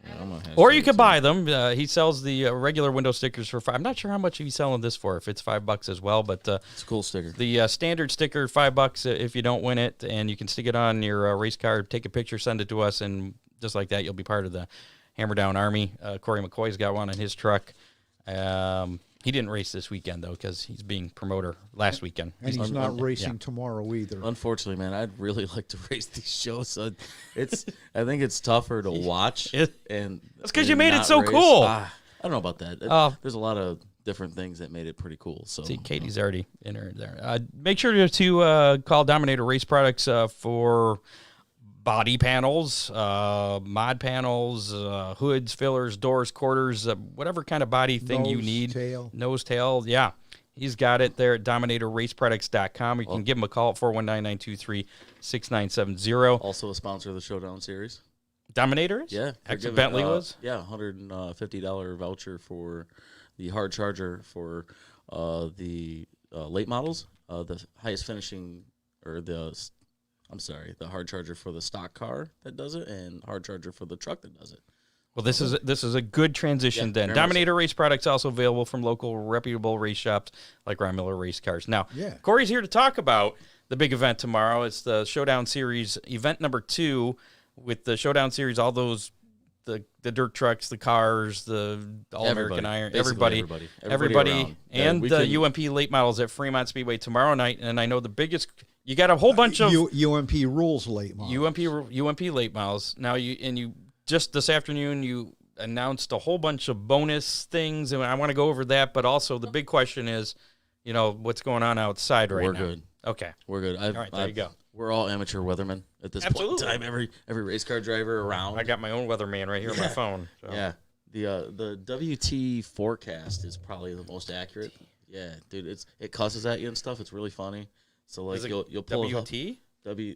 Yeah, I'm gonna Or hashtag you it could too. buy them. He sells the regular window stickers for $5. I'm not sure how much he's selling this for. If it's $5 as well, but It's a cool sticker. the standard sticker $5 if you don't win it, and you can stick it on your race car. Take a picture, send it to us, and just like that, you'll be part of the Hammer Down Army. Corey McCoy's got one in his truck. He didn't race this weekend though because he's being promoter last weekend. And he's not racing tomorrow either. Unfortunately, man, I'd really like to race these shows. So I think it's tougher to watch. And That's 'cause you and made it not so race. cool. I don't know about that. There's a lot of different things that made it pretty cool. So See, Katie's already in there. Make sure to call Dominator Race Products for body panels, mod panels, hoods, fillers, doors, quarters, whatever kind of body thing you Nose, need. tail. Nose, tail. Yeah. He's got it there at DominatorRaceProducts.com. You can give him a call at 419-923-6970. also a sponsor of the Showdown Series. Dominator is? Yeah, they're Exit giving, Bentley was? Yeah, $150 voucher for the hard charger for the late models. The highest finishing, or the hard charger for the stock car that does it, and hard charger for the truck that does it. Well, this is a good transition Yeah, then. very much Dominator Race Products also available from local reputable race shops like Ron Miller Race Cars. Now, Yeah. Corey's here to talk about the big event tomorrow. It's the Showdown Series event number 2 with the Showdown Series, all those the dirt trucks, the cars, the All-American Iron, Basically everybody, around. and we the can- UMP late models at Fremont Speedway tomorrow night. And I know the biggest, you got a whole bunch of UMP rules late models. UMP late models. Now you just this afternoon you announced a whole bunch of bonus things, and I want to go over that. But also the big question is, what's going on outside right now? We're good. Okay, We're good. all right, there you go. We're all amateur weathermen at this point in time. Every race car driver around. I got my own weatherman right here on my phone. So. Yeah. The WT forecast is probably the most accurate. Yeah, dude, it cusses at you and stuff. It's really funny. So like you'll pull WT?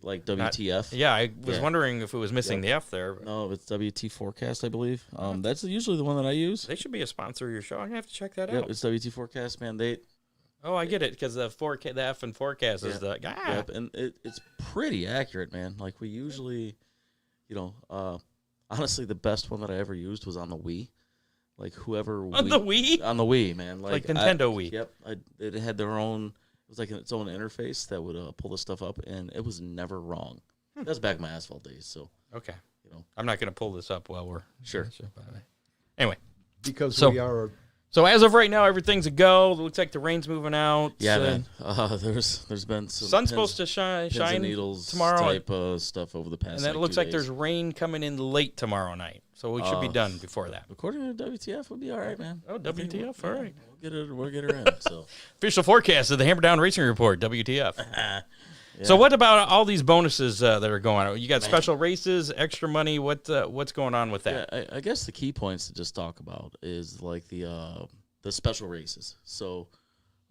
like WTF. Yeah, I was wondering if it was missing the F there. No, it's WT forecast, I believe. That's usually the one that I use. They should be a sponsor of your show. I'm gonna have to check that Yep, out. it's WT forecast, man. I get it because the F in forecast is the Yep, and it's pretty accurate, man. Like we usually, honestly, the best one that I ever used was on the Wii. Like whoever on the Wii, man, like Nintendo Wii. Yep, it had their own. It was like its own interface that would pull this stuff up, and it was never wrong. That was back in my asphalt days, so okay. I'm not gonna pull this up while we're sure. Anyway, because we are. So as of right now, everything's a go. It looks like the rain's moving out. Yeah, man. There's been some sun's supposed to shine needles tomorrow type of stuff over the past. And then it looks 2 like days. there's rain coming in late tomorrow night, so we should be done before that. According to WTF, we'll be all right, man. Oh, WTF, all right. We'll get her in. So official forecast of the Hammer Down Racing Report, WTF. Yeah. So what about all these bonuses that are going on? You got special races, extra money. What's going on with that? Yeah, I guess the key points to just talk about is like the special races. So,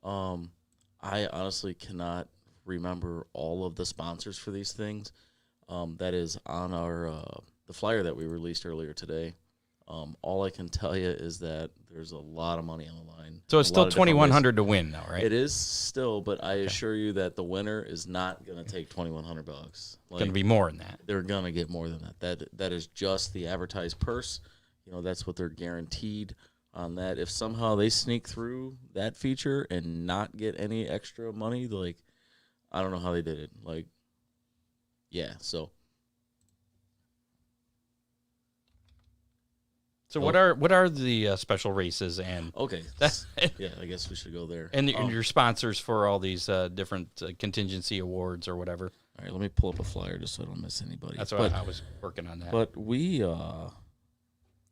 I honestly cannot remember all of the sponsors for these things. That is on our the flyer that we released earlier today. All I can tell you is that there's a lot of money on the line. So it's still $2,100 to win, though, right? It is still, but I assure you that the winner is not going to take $2,100. It's going to be more than that. They're going to get more than that. That is just the advertised purse. That's what they're guaranteed on that. If somehow they sneak through that feature and not get any extra money, like, I don't know how they did it. Like, yeah, so. So what are the special races and okay? Yeah, I guess we should go there. And your sponsors for all these different contingency awards or whatever. All right, let me pull up a flyer just so I don't miss anybody. That's why I was working on that. But we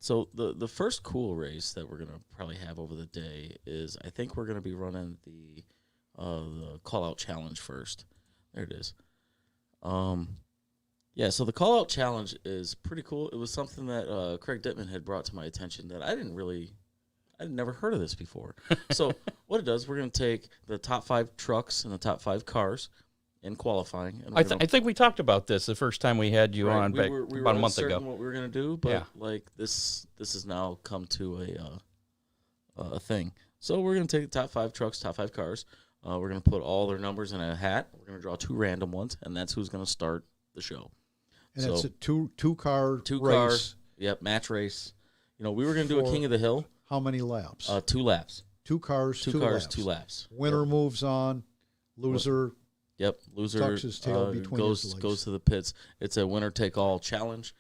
so the first cool race that we're gonna probably have over the day is I think we're gonna be running the call out challenge first. There it is. Yeah, so the call-out challenge is pretty cool. It was something that Craig Dittman had brought to my attention that I'd never heard of this before. So what it does, we're going to take the top 5 trucks and the top 5 cars in qualifying. And I think we talked about this the first time we had you on back about a month ago. What we were going to do, but like this has now come to a thing. So we're going to take the top 5 trucks, top 5 cars. We're going to put all their numbers in a hat. We're going to draw 2 random ones, and that's who's going to start the show. And it's a two-car race. Yep, match race. We were going to do a King of the Hill. How many laps? 2 laps. 2 cars, 2 laps. 2 laps. Winner moves on. Loser. Yep, loser tucks his tail between his legs. Goes to the pits. It's a winner-take-all challenge.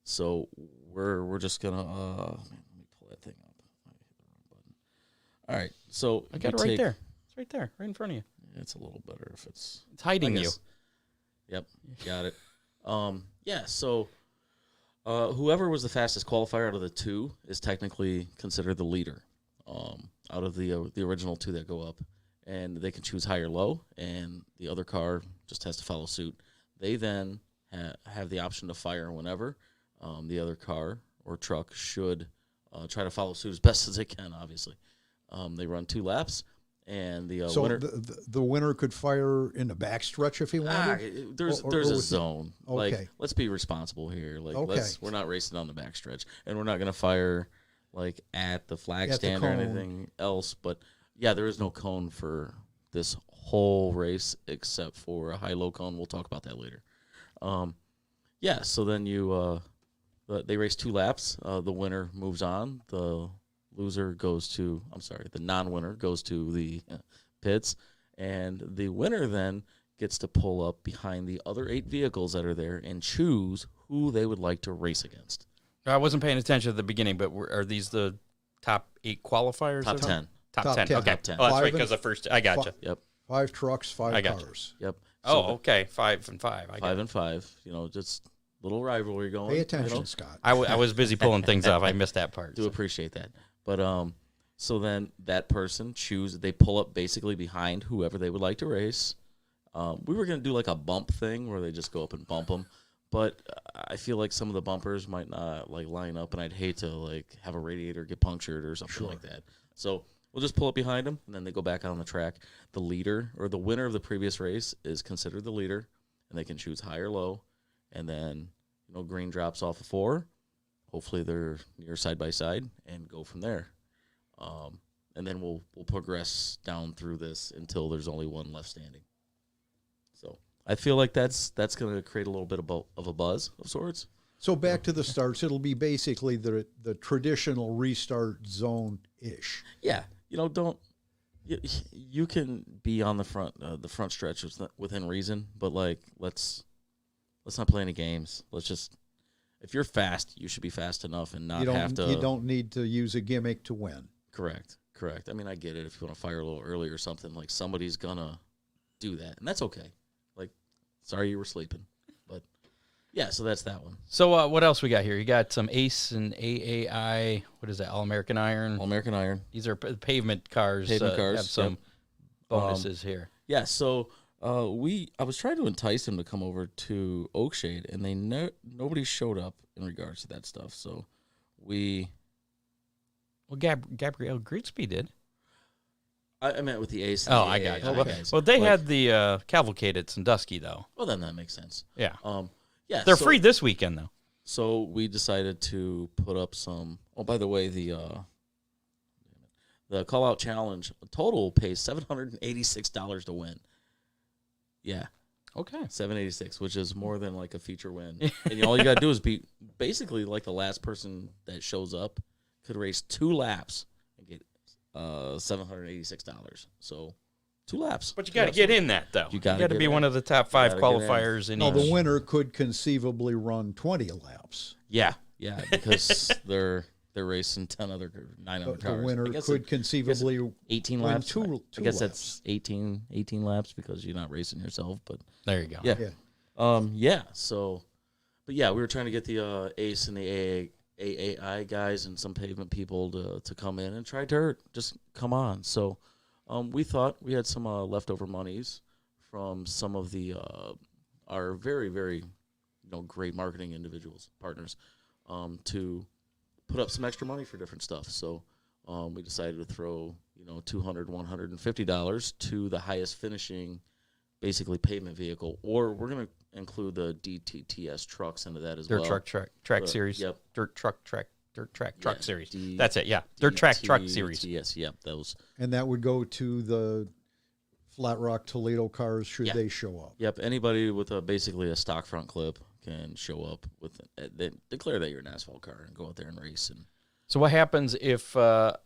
So we're just gonna. Let me pull that thing up. I hit the wrong button. All right, so I got it right there. It's right there, right in front of you. It's a little better if it's hiding you. Yep, got it. Yeah, so whoever was the fastest qualifier out of the 2 is technically considered the leader out of the original 2 that go up. And they can choose high or low, and the other car just has to follow suit. They then have the option to fire whenever. The other car or truck should try to follow suit as best as they can, obviously. They run 2 laps. And the winner, the winner could fire in the backstretch if he wanted. There's a zone. Okay. Like, let's be responsible here. Like, okay. We're not racing on the backstretch, and we're not gonna fire like at the flag stand or anything else. But yeah, there is no cone for this whole race except for a high-low cone. We'll talk about that later. Yeah. So then they race 2 laps. The winner moves on. The non-winner goes to the pits, and the winner then gets to pull up behind the other 8 vehicles that are there and choose who they would like to race against. I wasn't paying attention at the beginning, but are these the top 8 qualifiers? Top 10. Top 10. Okay. Top 10. Oh, that's right, Five because the first. I gotcha. Yep. 5 trucks, 5 I gotcha. cars. Yep. Oh, okay. 5 and 5. I got 5 it. and 5. Just little rivalry going. Pay attention, Scott. I was busy pulling things off. I missed that part. Do appreciate that. But so then that person they pull up basically behind whoever they would like to race. We were gonna do like a bump thing where they just go up and bump them, but I feel like some of the bumpers might not like line up, and I'd hate to like have a radiator get punctured or something like that. So we'll just pull up behind them, and then they go back out on the track. The leader or the winner of the previous race is considered the leader, and they can choose high or low. And then, green drops off of 4. Hopefully they're near side by side and go from there. And then we'll progress down through this until there's only one left standing. So I feel like that's going to create a little bit of a buzz of sorts. So back to the starts, it'll be basically the traditional restart zone-ish. Yeah, you can be on the front stretch within reason, but like let's not play any games. Let's just, if you're fast, you should be fast enough and not have to. You don't need to use a gimmick to win. Correct. I mean, I get it. If you want to fire a little early or something, like somebody's gonna do that, and that's okay. Like, sorry you were sleeping, but yeah. So that's that one. So what else we got here? You got some ACE and AAI. What is that? All American Iron. All American Iron. These are pavement cars. Pavement cars. Have some bonuses here. Yeah. So I was trying to entice them to come over to Oakshade, and nobody showed up in regards to that stuff. So Well, Gabrielle Grigsby did. I meant with the Ace. I got you. Well, they had the cavalcade at Sandusky, though. Well, then that makes sense. Yeah. Yeah. They're free this weekend, though. So we decided to put up some. Oh, by the way, the call out challenge total pays $786 to win. Yeah. Okay. $786, which is more than like a feature win. And all you got to do is be basically like the last person that shows up could race 2 laps and get $786. So 2 laps. But you got to get in that, though. You got to be one of the top 5 qualifiers in each. The winner could conceivably run 20 laps. Yeah, because they're racing 9 other cars. The winner could conceivably 18 win laps. two I guess laps. that's 18 laps because you're not racing yourself. But there you go. Yeah. So, but yeah, we were trying to get the Ace and the AAI guys and some pavement people to come in and try dirt. Just come on. So, we thought we had some leftover monies from some of the our very, very great marketing partners to put up some extra money for different stuff. So we decided to throw $200, $150 to the highest finishing basically pavement vehicle, or we're going to include the DTTS trucks into that as well. Dirt track series. Yep. Dirt track series. That's it. Yeah. Dirt track series. Yes. Yep. Those. And that would go to the Flat Rock Toledo cars should they show up. Yep. Anybody with basically a stock front clip can show up with declare that you're an asphalt car and go out there and race. And so what happens if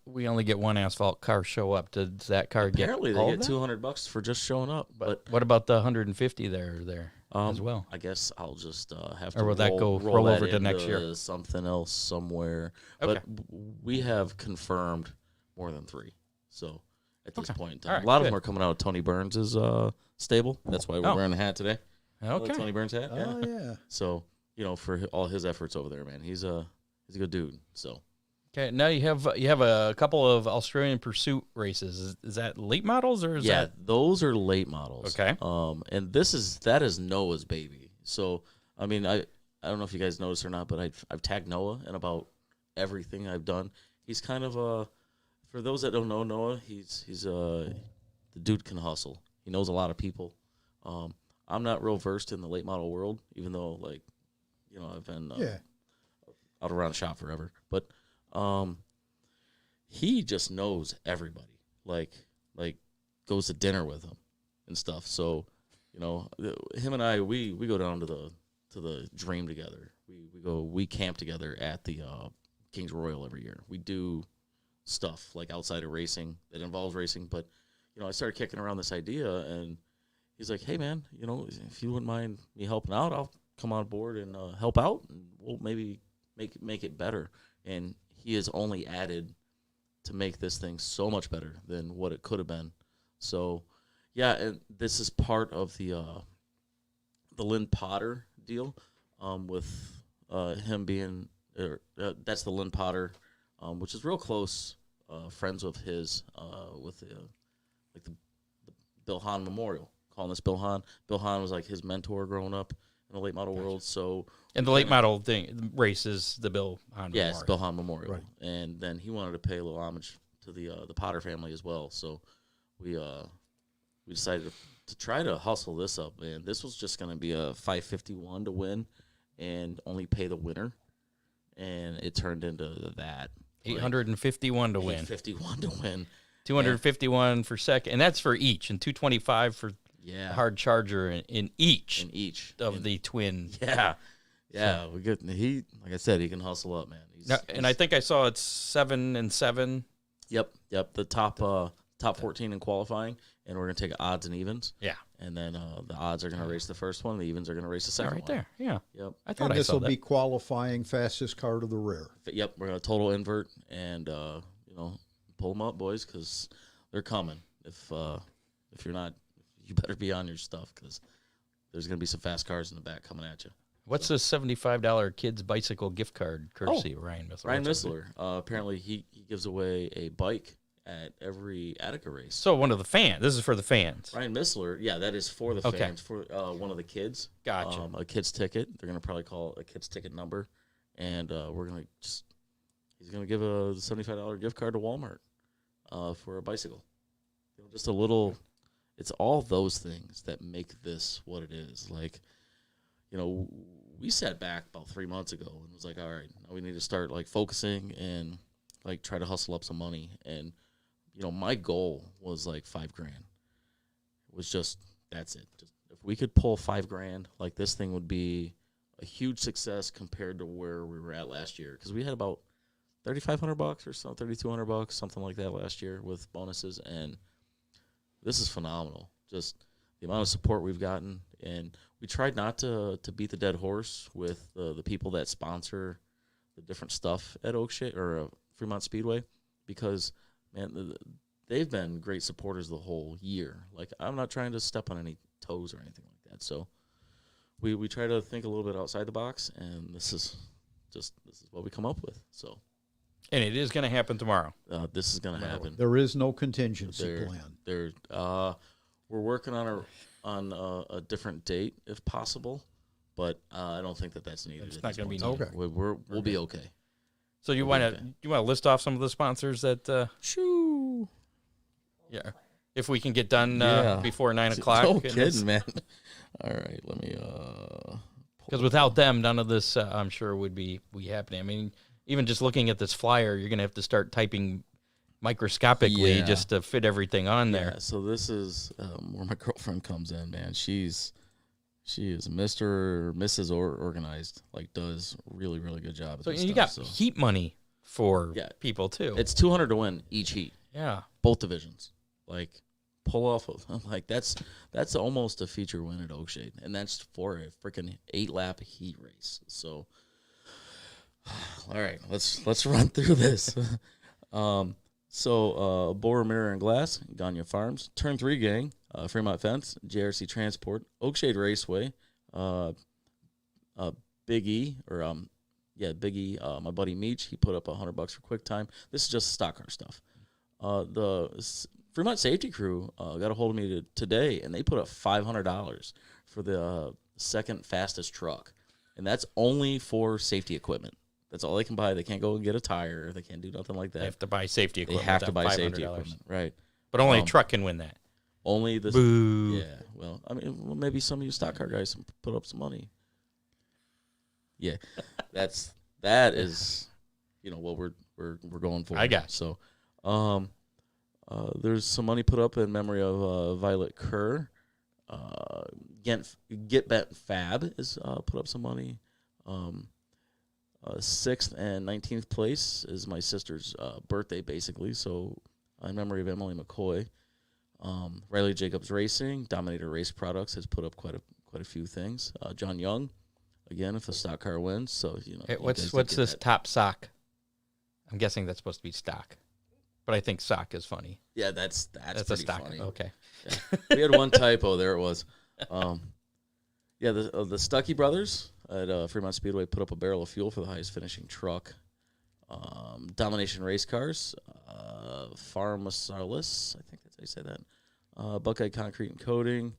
we only get one asphalt car show up? Does that car apparently get they all get $200 for just showing up? But what about the 150 there as well? I guess I'll just have to. Or will that roll over to next year? Something else somewhere. Okay. But we have confirmed more than 3. So at this point in time, All right, a lot of them are coming out of Tony Burns' stable. That's why we're wearing the hat today. Okay. Tony Burns hat. Oh, yeah. So for all his efforts over there, man, he's a good dude. So. Okay, now you have a couple of Australian Pursuit races. Is that late models or is that? Those are late models. Okay. And that is Noah's baby. So I mean, I don't know if you guys noticed or not, but I've tagged Noah in about everything I've done. He's kind of for those that don't know Noah, he's the dude can hustle. He knows a lot of people. I'm not real versed in the late model world, even though I've been out around the shop forever, but. He just knows everybody, like goes to dinner with him and stuff. So, him and I, we go down to the Dream together. We camp together at the Kings Royal every year. We do stuff like outside of racing that involves racing. But, I started kicking around this idea, and he's like, hey man, if you wouldn't mind me helping out, I'll come on board and help out, and we'll maybe make it better. And he has only added to make this thing so much better than what it could have been. So, yeah, and this is part of the Lynn Potter deal, with him being that's the Lynn Potter, which is real close friends of his, with the Bill Hahn Memorial. Calling this Bill Hahn. Bill Hahn was like his mentor growing up in the late model world. So, and the late model race is the Bill Hahn Memorial. Yes, Bill Hahn Memorial. Right. And then he wanted to pay a little homage to the Potter family as well. So we decided to try to hustle this up, and this was just going to be a $551 to win and only pay the winner, and it turned into that. $851 to win. $851 to win. 251 for second, and that's for each, and 225 for hard charger in each. Of the twin. Yeah. Yeah, we get like I said, he can hustle up, man. And I think I saw it's 7 and 7. Yep. The top 14 in qualifying, and we're gonna take odds and evens. Yeah. And then the odds are gonna race the first one, the evens are gonna race the second one. Right there. Yeah. Yep. I thought And I this saw will that. be qualifying fastest car to the rear. Yep, we're gonna total invert and pull them up, boys, because they're coming. If you're not, you better be on your stuff, because there's gonna be some fast cars in the back coming at you. What's the $75 kids bicycle gift card courtesy of Ryan Missler? Ryan Missler. Apparently, he gives away a bike at every Attica race. So one of the fans. This is for the fans. Ryan Missler, yeah, that is for the fans, for one of the kids. Gotcha. A kid's ticket. They're going to probably call it a kid's ticket number. And we're going to he's going to give a $75 gift card to Walmart for a bicycle. Just a little, it's all those things that make this what it is. Like, we sat back about 3 months ago and was like, all right, now we need to start focusing and try to hustle up some money. And my goal was $5,000. It was just, that's it. Just, if we could pull $5,000, this thing would be a huge success compared to where we were at last year. Because we had about $3,500 or so, $3,200, something like that last year with bonuses. And this is phenomenal. Just the amount of support we've gotten. And we tried not to beat the dead horse with the people that sponsor the different stuff at Oakshade or Fremont Speedway, because man, they've been great supporters the whole year. I'm not trying to step on any toes or anything like that. So we try to think a little bit outside the box, and this is what we come up with. So, and it is going to happen tomorrow. This is going to happen. There is no contingency plan. We're working on a different date if possible, but I don't think that's needed. It's not going to be needed. needed. Okay. We'll be okay. So you want to list off some of the sponsors that? Shoo. Yeah, if we can get done before 9 o'clock. No kidding, man. All right, let me. Because without them, none of this, I'm sure, would be happening. I mean, even just looking at this flyer, you're going to have to start typing microscopically just to fit everything on there. Yeah, so this is where my girlfriend comes in, man. She is Mr. or Mrs. Organized, does really, really good job at So this you stuff, got heat money for people, too. It's $200 to win each heat. Yeah. Both divisions. Pull off of that's almost a feature win at Oakshade, and that's for a freaking 8-lap heat race. So, all right, let's run through this. Boer Mirror and Glass, Gagne Farms, Turn 3 Gang, Fremont Fence, JRC Transport, Oakshade Raceway, Big E, Big E, my buddy Meach, he put up $100 for quick time. This is just stock car stuff. The Fremont Safety Crew got a hold of me today, and they put up $500 for the second fastest truck, and that's only for safety equipment. That's all they can buy. They can't go and get a tire. They can't do nothing like that. They have to buy safety equipment. They have to buy safety equipment, right? But only a truck can win that. Only this. Boo. Yeah. Well, I mean, maybe some of you stock car guys put up some money. Yeah, that is, what we're going for. I got it. So, there's some money put up in memory of Violet Kerr. Get Bet Fab is put up some money. 6th and 19th place is my sister's birthday, basically. So, in memory of Emily McCoy. Riley Jacobs Racing, Dominator Race Products has put up quite a few things. John Young, again, if the stock car wins. So Hey, what's this top sock? I'm guessing that's supposed to be stock, but I think sock is funny. Yeah, that's a pretty stock. funny. Okay. Yeah. We had one typo. There it was. The Stuckey brothers at Fremont Speedway put up a barrel of fuel for the highest finishing truck. Domination Race Cars, Pharmasalis, I think that's how you say that. Buckeye Concrete and Coating.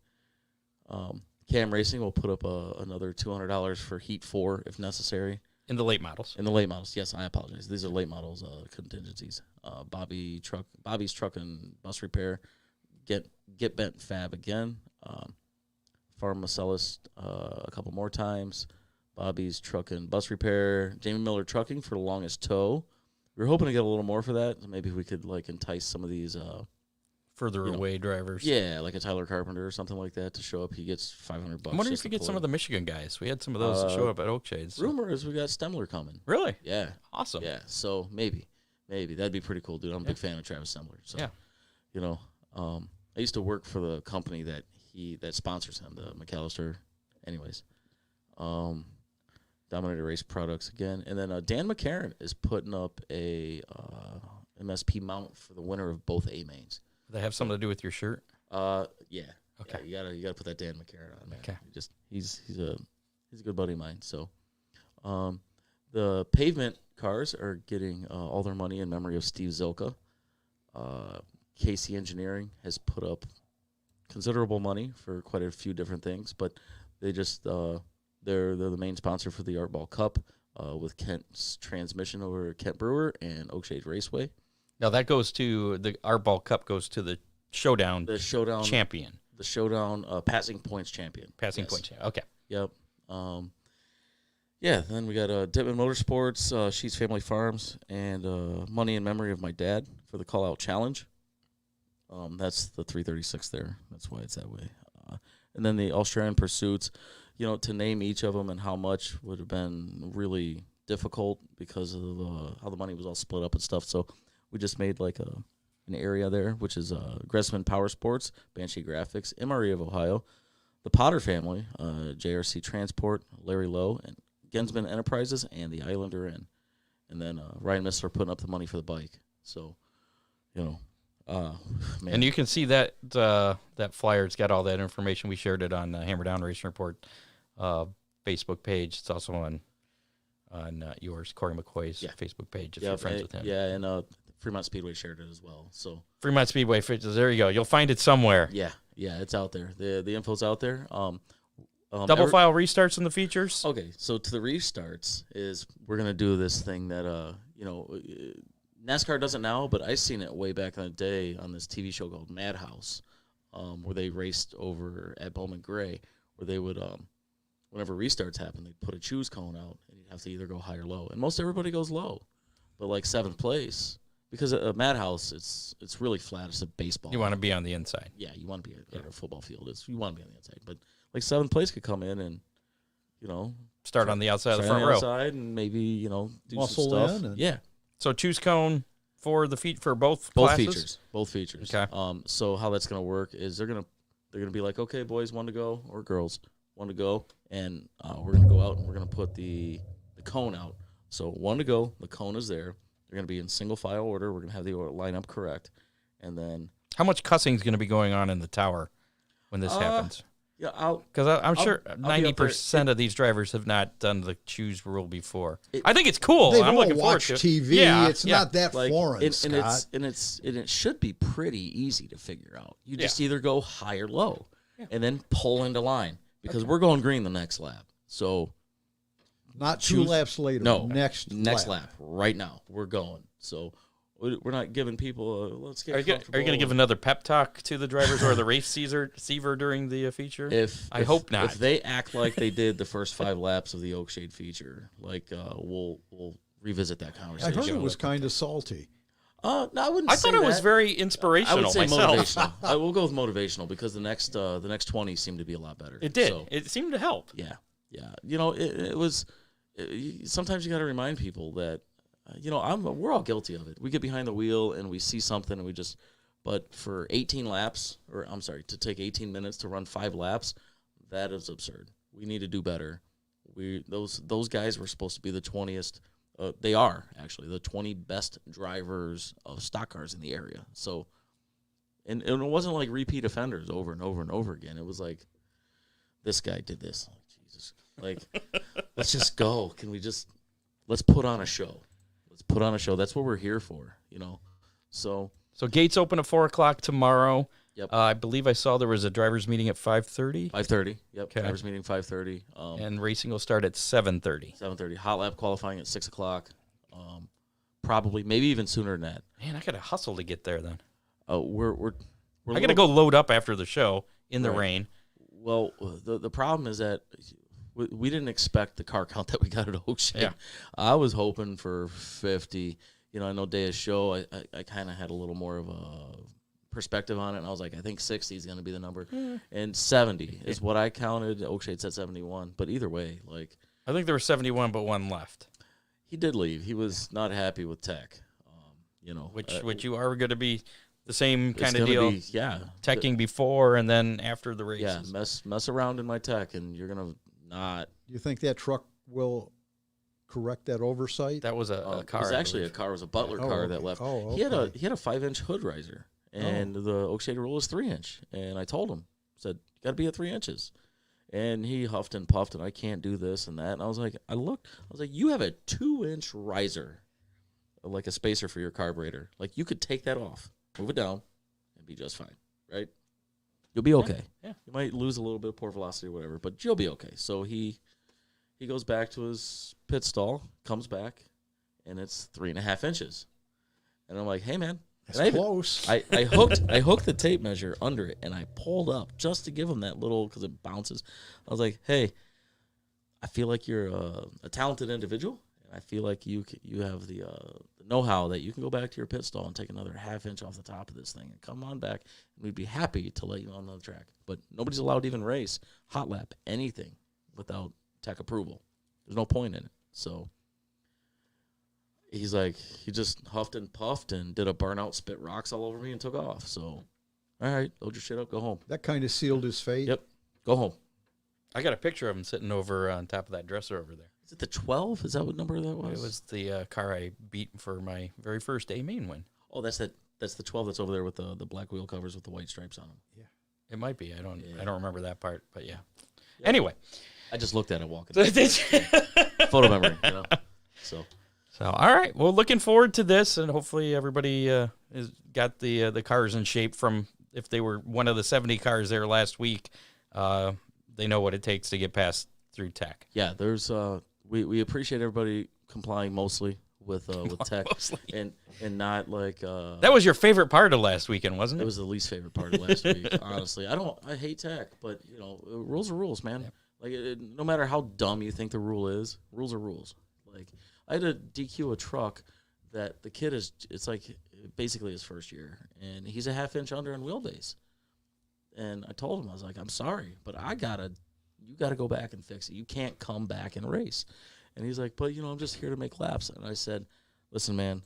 Cam Racing will put up another $200 for Heat 4 if necessary. In the late models. In the late models, yes, I apologize. These are late models contingencies. Bobby's Truck and Bus Repair, Get Bent Fab again. Pharmacelis a couple more times. Bobby's Truck and Bus Repair. Jamie Miller Trucking for the longest tow. We were hoping to get a little more for that. Maybe we could entice some of these further away drivers. Yeah, like a Tyler Carpenter or something like that to show up. He gets $500. I'm wondering if you get some of the Michigan guys. We had some of those that show up at Oakshades. Rumor is we got Stemler coming. Really? Yeah. Awesome. Yeah. So maybe that'd be pretty cool, dude. I'm a big fan of Travis Stemler. So, yeah. I used to work for the company that sponsors him, the McAllister. Anyways, Dominator Race Products again, and then Dan McCarron is putting up a MSP mount for the winner of both A mains. They have something to do with your shirt? Yeah. Okay. Yeah, you gotta put that Dan McCarron on, man. Okay. He's a good buddy of mine. So, the pavement cars are getting all their money in memory of Steve Zilka. Casey Engineering has put up considerable money for quite a few different things, but they just they're the main sponsor for the Art Ball Cup with Kent's Transmission over Kent Brewer and Oakshade Raceway. Now that goes to the Art Ball Cup goes to the Showdown. The Showdown champion. The Showdown Passing Points champion. Points. Okay. Yep. Then we got Dittman Motorsports, Sheets Family Farms, and Money in Memory of My Dad for the Call Out Challenge. That's the 336 there. That's why it's that way. And then the Australian Pursuits, to name each of them and how much would have been really difficult because of how the money was all split up and stuff. So we just made an area there, which is Gressman Power Sports, Banshee Graphics, MRE of Ohio, the Potter family, JRC Transport, Larry Lowe, and Gensman Enterprises, and the Islander Inn. And then Ryan Missler putting up the money for the bike. So, man. And you can see that that flyer. It's got all that information. We shared it on the Hammer Down Racing Report Facebook page. It's also on yours, Corey McCoy's Facebook page if you're friends with him. Yeah, and Fremont Speedway shared it as well. So Fremont Speedway, there you go. You'll find it somewhere. Yeah, it's out there. The info's out there. Double file restarts in the features. Okay, so to the restarts is we're gonna do this thing that NASCAR doesn't now, but I seen it way back in the day on this TV show called Madhouse, where they raced over at Bowman Gray, where they would whenever restarts happen, they'd put a choose cone out and you'd have to either go high or low, and most everybody goes low, but like seventh place. Because at Madhouse, it's really flat. It's a baseball. You want to be on the inside. Yeah, you want to be at a football field. You want to be on the inside. But like seventh place could come in and, start on the outside of the front row. Outside and maybe, do muscle some stuff. in. So choose cone for the feet for both classes? Both features. Okay. So how that's gonna work is they're gonna be like, okay, boys, one to go, or girls, one to go, and we're gonna go out and we're gonna put the cone out. So one to go, the cone is there. They're going to be in single file order. We're going to have the lineup correct. And then... How much cussing is going to be going on in the tower when this happens? Yeah, because I'm sure 90% of these drivers have not done the choose rule before. I think it's cool. They've I'm all looking forward watched to it. TV. Yeah, it's not that foreign, Scott. And it should be pretty easy to figure out. You just either go high or low and then pull into line because we're going green the next lap. So... Not two laps later. No, next lap. Right now, we're going. So we're not giving people. Let's get. Are you going to give another pep talk to the drivers or the race Seaver during the feature? I hope not. If they act like they did the first 5 laps of the Oakshade feature, we'll revisit that conversation. I heard it was kind of salty. No, I wouldn't. I thought it was very inspirational. I would say myself. Motivational. I will go with motivational because the next 20 seemed to be a lot better. It did. So, it seemed to help. Yeah. It was. Sometimes you got to remind people that, we're all guilty of it. We get behind the wheel and we see something and we just But for 18 laps, or I'm sorry, to take 18 minutes to run 5 laps, that is absurd. We need to do better. Those guys were supposed to be the 20th. They are actually the 20 best drivers of stock cars in the area. So, and it wasn't like repeat offenders over and over and over again. It was like, this guy did this. Like, Jesus, like, let's just go. Let's put on a show. Let's put on a show. That's what we're here for, you know. So gates open at 4:00 tomorrow. Yep. I believe I saw there was a drivers meeting at 5:30. 5:30. Yep. Okay. Drivers meeting 5:30. And racing will start at 7:30. 7:30. Hot lap qualifying at 6:00. Probably, maybe even sooner than that. Man, I gotta hustle to get there then. We're I gotta go load up after the show in the Right. rain. Well, the problem is that we didn't expect the car count that we got at Oakshade. Yeah. I was hoping for 50. You know, I know day of show, I kind of had a little more of a perspective on it, and I was like, I think 60 is going to be the number. And 70 is what I counted. Oakshade said 71. But either way, like, I think there were 71, but one left. he did leave. He was not happy with tech. You know, Which you are going to be the same it's kind of gonna deal. be, yeah. Teching before and then after the races. Yeah, mess around in my tech, and you're going to not. Do you think that truck will correct that oversight? That was a car. It was I actually a believe. car. It was a Butler Oh, car okay. that left. Oh, He had okay. a 5-inch hood riser, and the Oakshade rule is 3-inch. And I told him, said, got to be at 3 inches. And he huffed and puffed, and I can't do this and that. And I was like, you have a 2-inch riser, like a spacer for your carburetor. Like, you could take that off, move it down, and be just fine, right? You'll be okay. Yeah. You might lose a little bit of port velocity or whatever, but you'll be okay. So he goes back to his pit stall, comes back, and it's 3.5 inches. And I'm like, hey, man. That's And close. I hooked the tape measure under it, and I pulled up just to give him that little, because it bounces. I was like, hey, I feel like you're a talented individual, and I feel like you have the know-how that you can go back to your pit stall and take another 1/2 inch off the top of this thing and come on back, and we'd be happy to let you on the track. But nobody's allowed to even race, hot lap, anything without tech approval. There's no point in it. So he's like, he just huffed and puffed and did a burnout, spit rocks all over me, and took off. So, all right, load your shit up, go home. That kind of sealed his fate. Yep, go home. I got a picture of him sitting over on top of that dresser over there. Is it the 12? Is that what number that was? It was the car I beat for my very first A main win. Oh, that's the 12 that's over there with the black wheel covers with the white stripes on them. It might be. I don't remember that part, but yeah. Yeah. Anyway. I just looked at it walking. So, Photo memory, you know. So all right. Well, looking forward to this, and hopefully everybody has got the cars in shape from if they were one of the 70 cars there last week. They know what it takes to get past through tech. yeah, there's we appreciate everybody complying mostly with tech Mostly. and not like That was your favorite part of last weekend, wasn't it it? was the least favorite part of last week. Honestly, I hate tech, but you know, rules are rules, man. Yep. Like no matter how dumb you think the rule is, rules are rules. Like I had to DQ a truck that the kid it's like basically his first year, and he's a 1/2 inch under on wheelbase. And I told him, I was like, I'm sorry, but you gotta go back and fix it. You can't come back and race. And he's like, but you know, I'm just here to make laps. And I said, listen, man,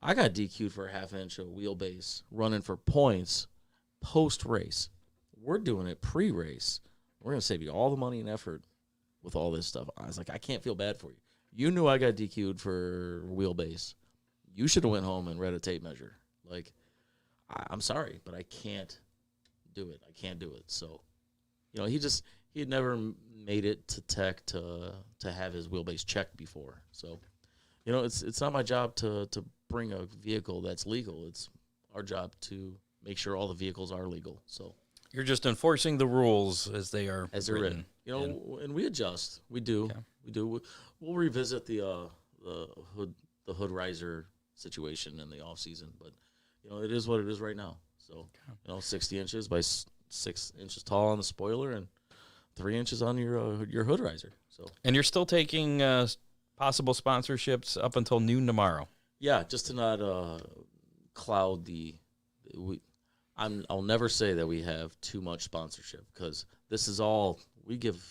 I got DQ'd for a 1/2 inch of wheelbase running for points post race. We're doing it pre-race. We're gonna save you all the money and effort with all this stuff. I was like, I can't feel bad for you. You knew I got DQ'd for wheelbase. You should have went home and read a tape measure. Like, I'm sorry, but I can't do it. I can't do it. So, you know, he had never made it to tech to have his wheelbase checked before. So, you know, it's not my job to bring a vehicle that's legal. It's our job to make sure all the vehicles are legal. So You're just enforcing the rules as they are as they're written. You know, and we adjust. We do. Okay. We do. We'll revisit the hood riser situation in the off season, but you know, it is what it is right now. So, you know, 60 inches by 6 inches tall on the spoiler and 3 inches on your hood riser. So, And you're still taking possible sponsorships up until noon tomorrow. yeah, just to not cloud I'll never say that we have too much sponsorship, because this is all we give.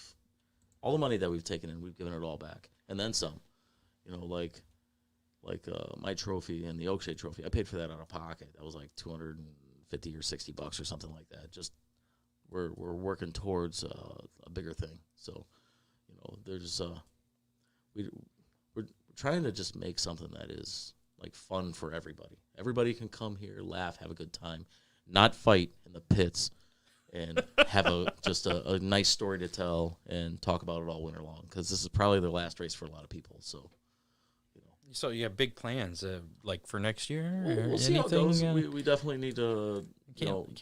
All the money that we've taken in, we've given it all back, and then some. You know, like my trophy and the Oakshade trophy, I paid for that out of pocket. That was like $250 $50 or $60 or something like that. Just we're working towards a bigger thing. So, there's we're trying to just make something that is like fun for everybody. Everybody can come here, laugh, have a good time, not fight in the pits, and have a nice story to tell and talk about it all winter long. Because this is probably the last race for a lot of people. So. So you have big plans, like for next year? We'll see how it goes. We definitely need to,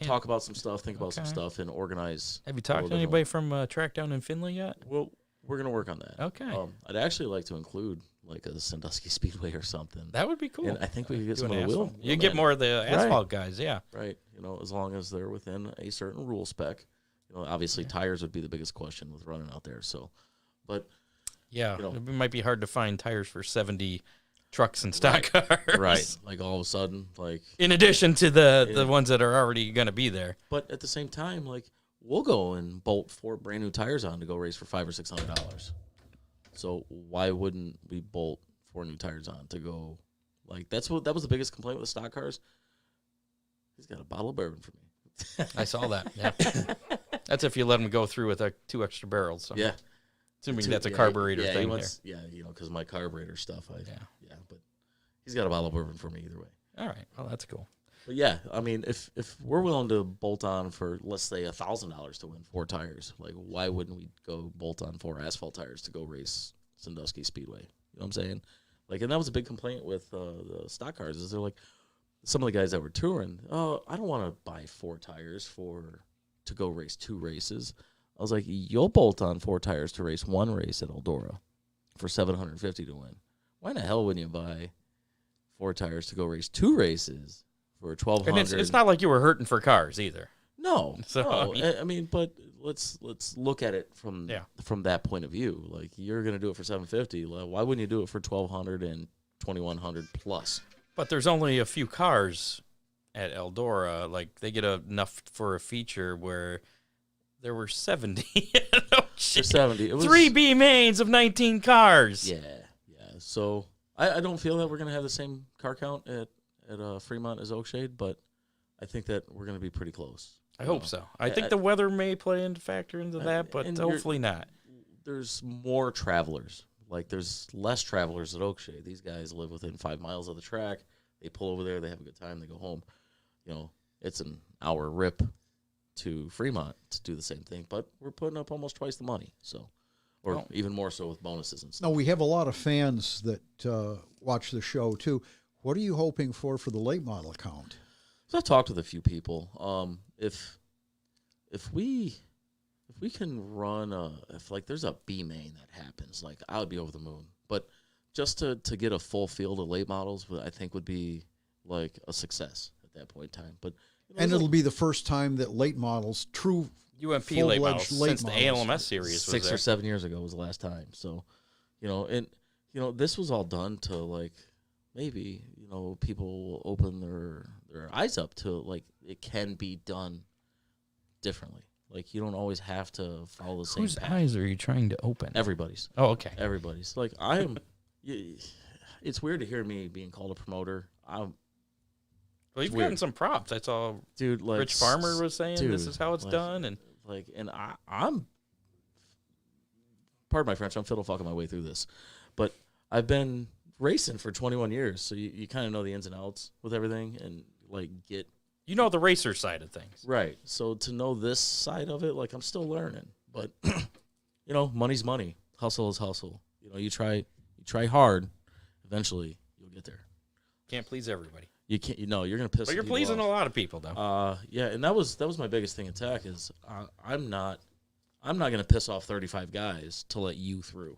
talk about some stuff, think about some Okay. stuff, and organize. Have you talked to anybody from track down in Findlay yet? Well, we're gonna work on that. Okay. I'd actually like to include like a Sandusky Speedway or something. That would be cool. And I think we could get Do some an of the asphalt. wheel. You get more of the asphalt guys, yeah. Right. As long as they're within a certain rule spec. Obviously tires would be the biggest question with running out there. So, but yeah, it might be hard to find tires for 70 trucks and stock cars. Right. Like all of a sudden, like in addition to the ones that are already going to be there. But at the same time, like we'll go and bolt 4 brand new tires on to go race for $500 or $600. So why wouldn't we bolt 4 new tires on to go? Like that was the biggest complaint with the stock cars. He's got a bottle of bourbon for me. I saw that. Yeah. That's if you let him go through with 2 extra barrels. So. Yeah. Assuming that's a carburetor thing there. Yeah, because my carburetor stuff. But he's got a bottle of bourbon for me either way. All right. Well, that's cool. But yeah, I mean, if we're willing to bolt on for, let's say, $1,000 to win 4 tires, like why wouldn't we go bolt on 4 asphalt tires to go race Sandusky Speedway? You know what I'm saying? Like, and that was a big complaint with the stock cars is they're like, some of the guys that were touring, oh, I don't want to buy 4 tires to go race 2 races. I was like, you'll bolt on 4 tires to race 1 race at Eldora for $750 to win. Why in the hell wouldn't you buy 4 tires to go race 2 races for $1,200? And it's not like you were hurting for cars either. No. So, no. I mean, but let's look at it from that point of view. Like you're going to do it for $750. Why wouldn't you do it for $1,200 and $2,100 plus? But there's only a few cars at Eldora. Like they get enough for a feature where there were 70. Oh, shit. 70. It was 3 B mains of 19 cars. Yeah. So I don't feel that we're going to have the same car count at Fremont as Oakshade, but I think that we're going to be pretty close. I hope so. I think the weather may play into factor into that, but hopefully not. There's more travelers. Like there's less travelers at Oakshade. These guys live within 5 miles of the track. They pull over there. They have a good time. They go home. It's an hour rip to Fremont to do the same thing, but we're putting up almost twice the money. So, or even more so with bonuses and stuff. No, we have a lot of fans that watch the show too. What are you hoping for the late model account? So I've talked with a few people. If we can run if like there's a B main that happens, like I would be over the moon. But just to get a full field of late models, I think would be like a success at that point in time. But and it'll be the first time that late models, true UMP late models, since the models. ALMS series was 6 there. or 7 years ago was the last time. So, this was all done to like maybe people will open their eyes up to like it can be done differently. Like you don't always have to follow the same Whose path. eyes are you trying to open? Everybody's. Oh, okay. Everybody's. Like I am. It's weird to hear me being called a promoter. Well, you've gotten some props. I saw dude. Like Rich Farmer was saying this is how it's done, and I'm. Pardon my French. I'm fiddle fucking my way through this, but I've been racing for 21 years, so you kind of know the ins and outs with everything, and like get. The racer side of things. Right. So to know this side of it, like I'm still learning. But money's money. Hustle is hustle. You try hard, eventually you'll get there. Can't please everybody. You can't you're gonna piss. But you're pleasing a lot of people though. Yeah, and that was my biggest thing at Tech is I'm not gonna piss off 35 guys to let you through.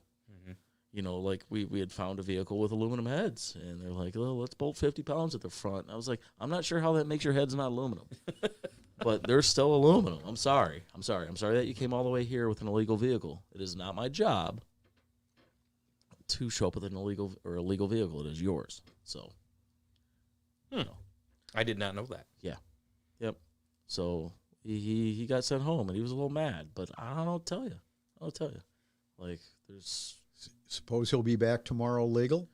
Like we had found a vehicle with aluminum heads, and they're like, "Oh, let's bolt 50 pounds at the front." And I was like, "I'm not sure how that makes your heads not aluminum, but they're still aluminum. I'm sorry that you came all the way here with an illegal vehicle. It is not my job to show up with an illegal or a legal vehicle. It is yours." So, I did not know that. Yeah, yep. So he got sent home, and he was a little mad. But I'll tell you, like there's. Suppose he'll be back tomorrow legal?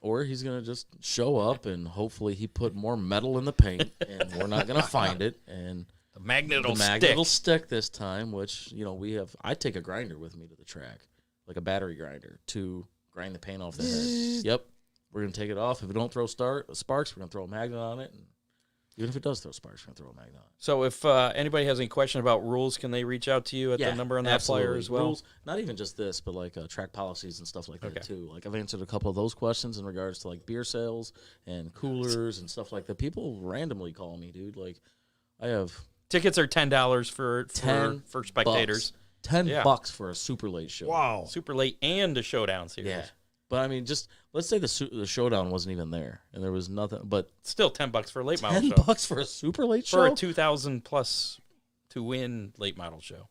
or he's gonna just show up and hopefully he put more metal in the paint, and we're not gonna find it. And The magnet will stick this time. Which we have. I take a grinder with me to the track, like a battery grinder, to grind the paint off the head. Yep, we're gonna take it off. If it don't throw sparks, we're gonna throw a magnet on it. And even if it does throw sparks, we're going to throw a magnet on it. So if anybody has any question about rules, can they reach out to you at the number on that flyer as well? Rules, not even just this, but like track policies and stuff like that too. Like I've answered a couple of those questions in regards to like beer sales and coolers and stuff like that. People randomly call me, dude. Like I have... Tickets are $10 for spectators. $10 for a super late show. Wow. Super late and a showdown series. Yeah. But I mean, just let's say the showdown wasn't even there, and there was nothing. But still $10 for a late model show. $10 for a super late show for a 2,000+ to win late model show.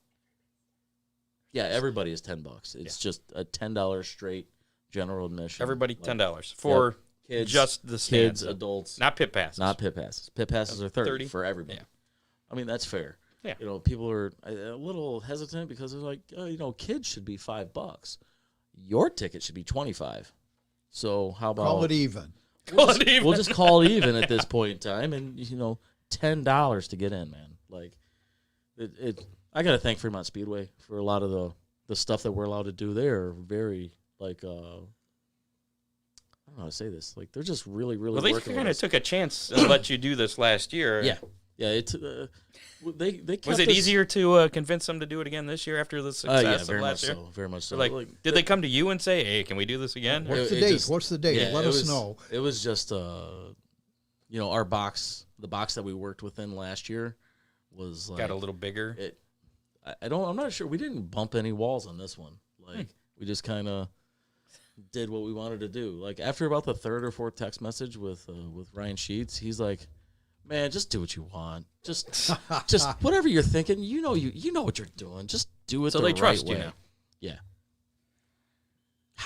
Yeah, everybody is $10. It's just a $10 straight general admission. Everybody $10 for kids, just the stands. Kids, adults, not pit passes. Not pit passes. Pit passes are 30 for everybody. Yeah. I mean, that's fair. Yeah. People are a little hesitant because they're like, kids should be $5. Your ticket should be $25. So how about call it even? We'll just call it even at this point in time, and $10 to get in, man. Like I got to thank Fremont Speedway for a lot of the stuff that we're allowed to do there. Very like I don't know how to say this. Like they're just really well, they working kind of took a chance and let you do this last year. Yeah. Yeah, they kept was it easier to convince them to do it again this year after the success of last year? Very much so. Like, did they come to you and say, "Hey, can we do this again?" What's the date? What's the date? Let us know. It was just our box, the box that we worked within last year, was like, got a little bigger. I'm not sure. We didn't bump any walls on this one. Like we just kind of did what we wanted to do. Like after about the third or fourth text message with Ryan Sheets, he's like, "Man, just do what you want. Just whatever you're thinking. You know what you're doing. Just do it the right way." So they trust you now. Yeah.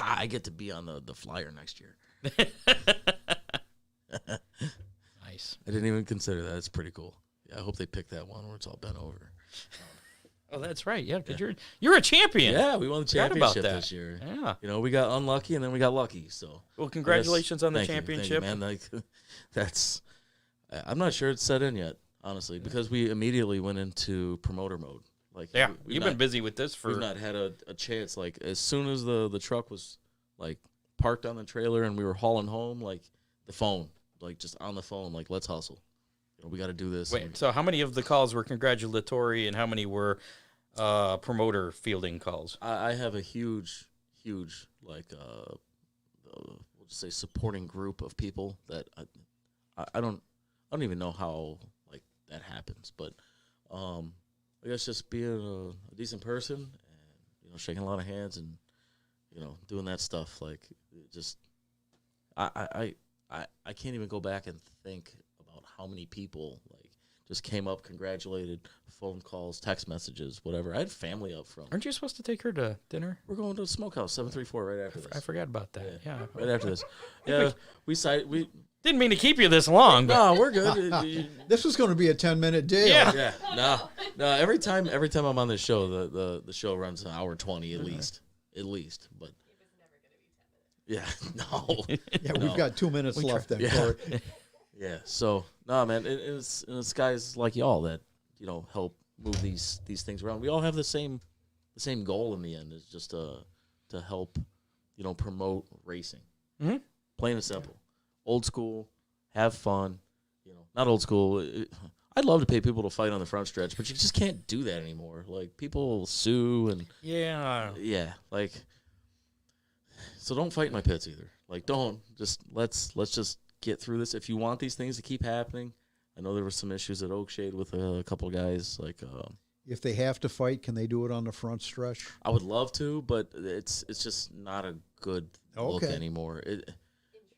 I get to be on the flyer next year. Nice. I didn't even consider that. It's pretty cool. Yeah, I hope they pick that one where it's all bent over. Oh, that's right. Yeah, because you're a champion. Yeah, we won the championship this year. Yeah. We got unlucky and then we got lucky. So well, congratulations on the championship. Thank you, man. Like, that's. I'm not sure it's set in yet, honestly, because we immediately went into promoter mode. Like, you've been busy with this for. We've not had a chance. Like, as soon as the truck was like parked on the trailer and we were hauling home, like the phone, like just on the phone, like let's hustle. We got to do this. Wait, so how many of the calls were congratulatory and how many were promoter fielding calls? I have a huge, like, we'll just say supporting group of people that I don't even know how like that happens, but I guess just being a decent person and shaking a lot of hands and doing that stuff, like just I can't even go back and think about how many people like just came up, congratulated, phone calls, text messages, whatever. I had family up from. Aren't you supposed to take her to dinner? We're going to the Smokehouse 734 right after this. I forgot about that. Yeah, right after this. Yeah, we didn't mean to keep you this long. But. No, we're good. This was going to be a 10-minute deal. Yeah. No. Every time I'm on this show, the show runs an hour 20 at least. But. Yeah. No. Yeah, we've got 2 minutes left then, Corey. Yeah. So man, it's guys like y'all that help move these things around. We all have the same goal in the end, is just to help promote racing. Mm-hmm. Plain and simple. Old school, have fun. Not old school. I'd love to pay people to fight on the front stretch, but you just can't do that anymore. Like people sue and yeah, like. So don't fight in my pits either. Like don't just let's just get through this. If you want these things to keep happening, I know there were some issues at Oakshade with a couple of guys. Like if they have to fight, can they do it on the front stretch? I would love to, but it's just not a good look anymore.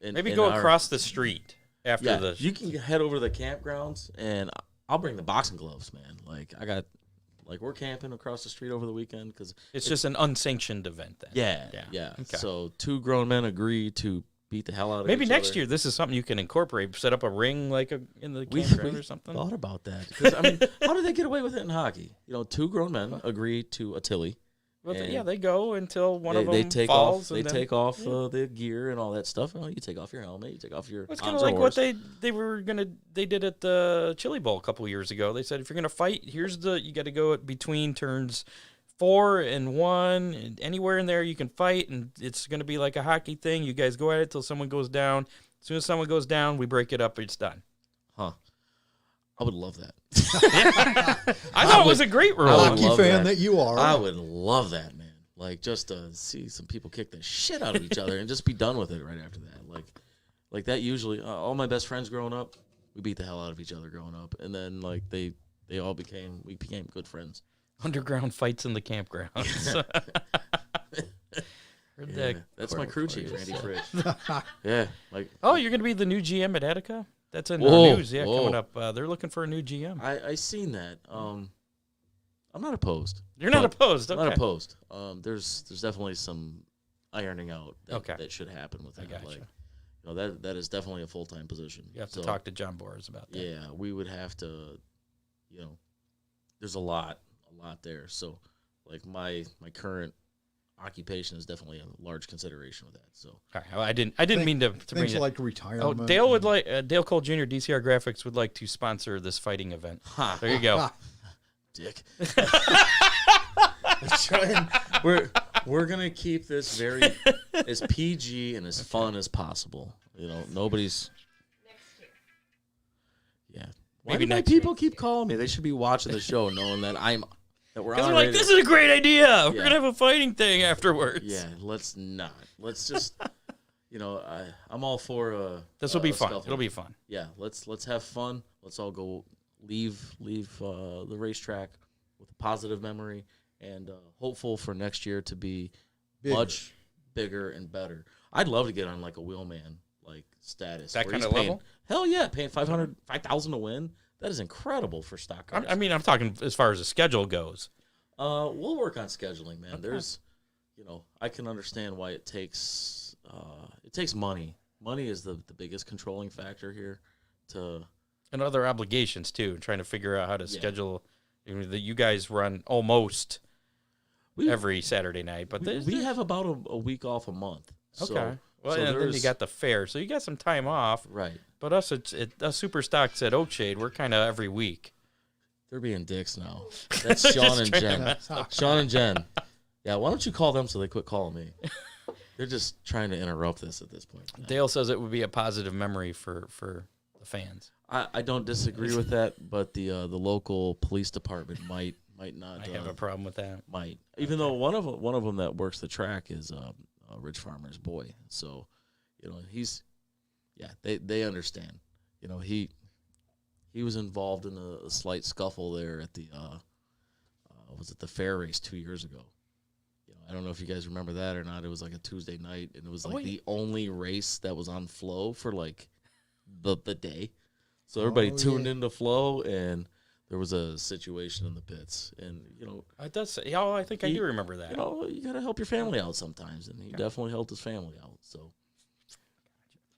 Maybe go across the street after the. You can head over to the campgrounds, and I'll bring the boxing gloves, man. Like I got. Like, we're camping across the street over the weekend because it's just an unsanctioned event then. Yeah. Okay. So 2 grown men agree to beat the hell out of Maybe each next other. year this is something you can incorporate. Set up a ring like in the campground or something. Thought about that. Because, I mean, how did they get away with it in hockey? 2 grown men agree to a Tilly, Well, they go until one of them they take falls. off. They take off the gear and all that stuff. You take off your helmet. You take off your. It's kind of like what they did at the Chili Bowl a couple years ago. They said if you're gonna fight, you got to go between turns 4 and 1, and anywhere in there you can fight, and it's gonna be like a hockey thing. You guys go at it till someone goes down. As soon as someone goes down, we break it up. It's done. Huh. I would love that. I thought it was a great rule. Hockey fan that you are. I would love that, man. Like, just to see some people kick the shit out of each other and just be done with it right after that. Like that usually, all my best friends growing up, we beat the hell out of each other growing up. And then, like, we became good friends. Underground fights in the campgrounds. That's my crew chief, Randy Fritz. Yeah. Like, oh, you're going to be the new GM at Etika? That's in the news, coming up. They're looking for a new GM. I seen that. I'm not opposed. You're not opposed. Okay. I'm not opposed. There's definitely some ironing out that should happen with that. I gotcha. Like, that is definitely a full-time position. You have to talk to John Boris about that. Yeah, we would have to. There's a lot there. So, like my current occupation is definitely a large consideration with that. So, well, I didn't mean to bring things like retirement. Oh, Dale would Dale Cole Jr. DCR Graphics would like to sponsor this fighting event. There you go. Dick. We're gonna keep this very as PG and as fun as possible. Nobody's. Yeah. Why do my people keep calling me? They should be watching the show, knowing that we're on. They're like, this is a great idea. We're gonna have a fighting thing afterwards. Yeah, let's not. Let's just. I'm all for. This will be fun. Scuffle. It'll be fun. Yeah, let's have fun. Let's all go leave the racetrack with a positive memory and hopeful for next year to be much bigger and better. I'd love to get on like a Wheelman status. That kind of level? Hell yeah, paying $5,000 to win. That is incredible for stock cars. I'm talking as far as the schedule goes. We'll work on scheduling, man. Okay. There's, I can understand why it takes money. Money is the biggest controlling factor here. And other obligations too. Trying to figure out how to schedule. You guys run almost every Saturday night, but we have about a week off a month. Okay. So, well, and then you got the fair, so you got some time off. Right. But us Super Stocks at Oakshade, we're kind of every week. They're being dicks now. That's Sean and Jen. Sean and Jen. Yeah, why don't you call them so they quit calling me? They're just trying to interrupt this at this point. Dale says it would be a positive memory for the fans. I don't disagree with that, but the local police department might not. I have a problem with that. Might, even though one of them that works the track is a Rich Farmer's boy, so they understand. He was involved in a slight scuffle there at the was it the fair race 2 years ago. I don't know if you guys remember that or not. It was like a Tuesday night, and it was the only race that was on Flow for like the day. So everybody tuned into Flow, and there was a situation in the pits. And, it does say, I think I do remember that. You got to help your family out sometimes, and he definitely helped his family out. So,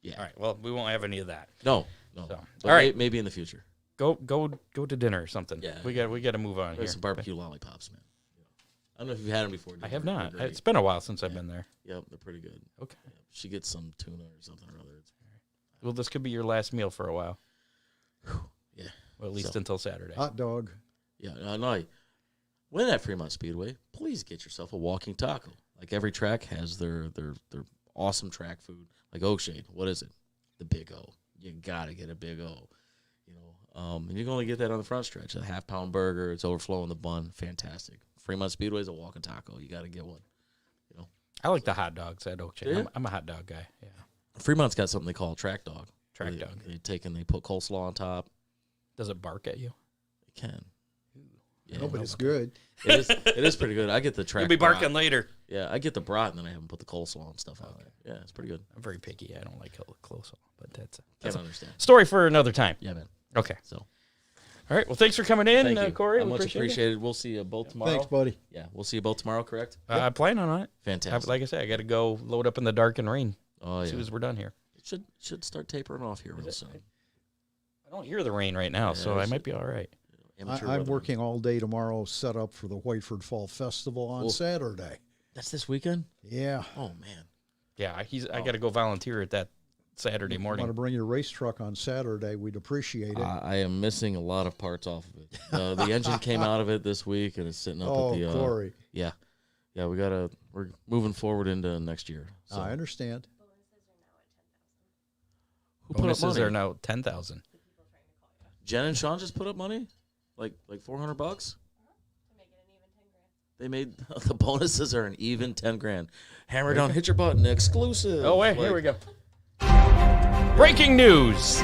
yeah. All right. Well, we won't have any of that. No. So, all right. Maybe in the future. Go to dinner or something. Yeah. We got to move on here. Some barbecue lollipops, man. I don't know if you've had them before. I have not. It's been a while since I've been there. Yep, they're pretty good. Okay. Yeah, she gets some tuna or something or other. Well, this could be your last meal for a while. Yeah. Well, at least until Saturday. Hot dog. Yeah, no. When at Fremont Speedway, please get yourself a walking taco. Like every track has their awesome track food. Like Oakshade, what is it? The Big O. You gotta get a Big O. And you can only get that on the front stretch. A half-pound burger, it's overflowing the bun, fantastic. Fremont Speedway is a walking taco. You gotta get one. I like the hot dogs at Oakshade. Yeah. I'm a hot dog guy. Yeah. Fremont's got something they call track dog. Track dog. They put coleslaw on top. Does it bark at you? It can. Yeah, No, but it's good. It is pretty good. I get the track. You'll be barking brat. later. Yeah, I get the brat, and then I have them put the coleslaw and stuff on there. Yeah, it's pretty good. I'm very picky. I don't like coleslaw, but that's Can't understand. Story for another time. Yeah, man. Okay. So, all right. Well, thanks for coming in, thank you. Corey. Much appreciate appreciated. We'll see you both tomorrow. Thanks, buddy. Yeah, we'll see you both tomorrow, correct? I plan on it. Fantastic. Like I said, I got to go load up in the dark and rain Oh, as yeah. soon as we're done here. It should start tapering off here real soon. I don't hear the rain right now, so I might be all right. Amateur I'm weather. working all day tomorrow, set up for the Whiteford Fall Festival on Saturday. That's this weekend? Yeah. Oh, man. Yeah, I got to go volunteer at that Saturday If you morning. want to bring your race truck on Saturday, we'd appreciate it. I am missing a lot of parts off of it. The engine came out of it this week, and it's sitting up Oh, at the... Corey. Yeah. Yeah, we're moving forward into next year. So. I understand. Who put up Bonuses money? are now 10,000. Jen and Sean just put up money? Like $400? They made the bonuses are an even 10 grand. Hammer down, hit your button, exclusive. Oh, wait, here we go. Breaking news.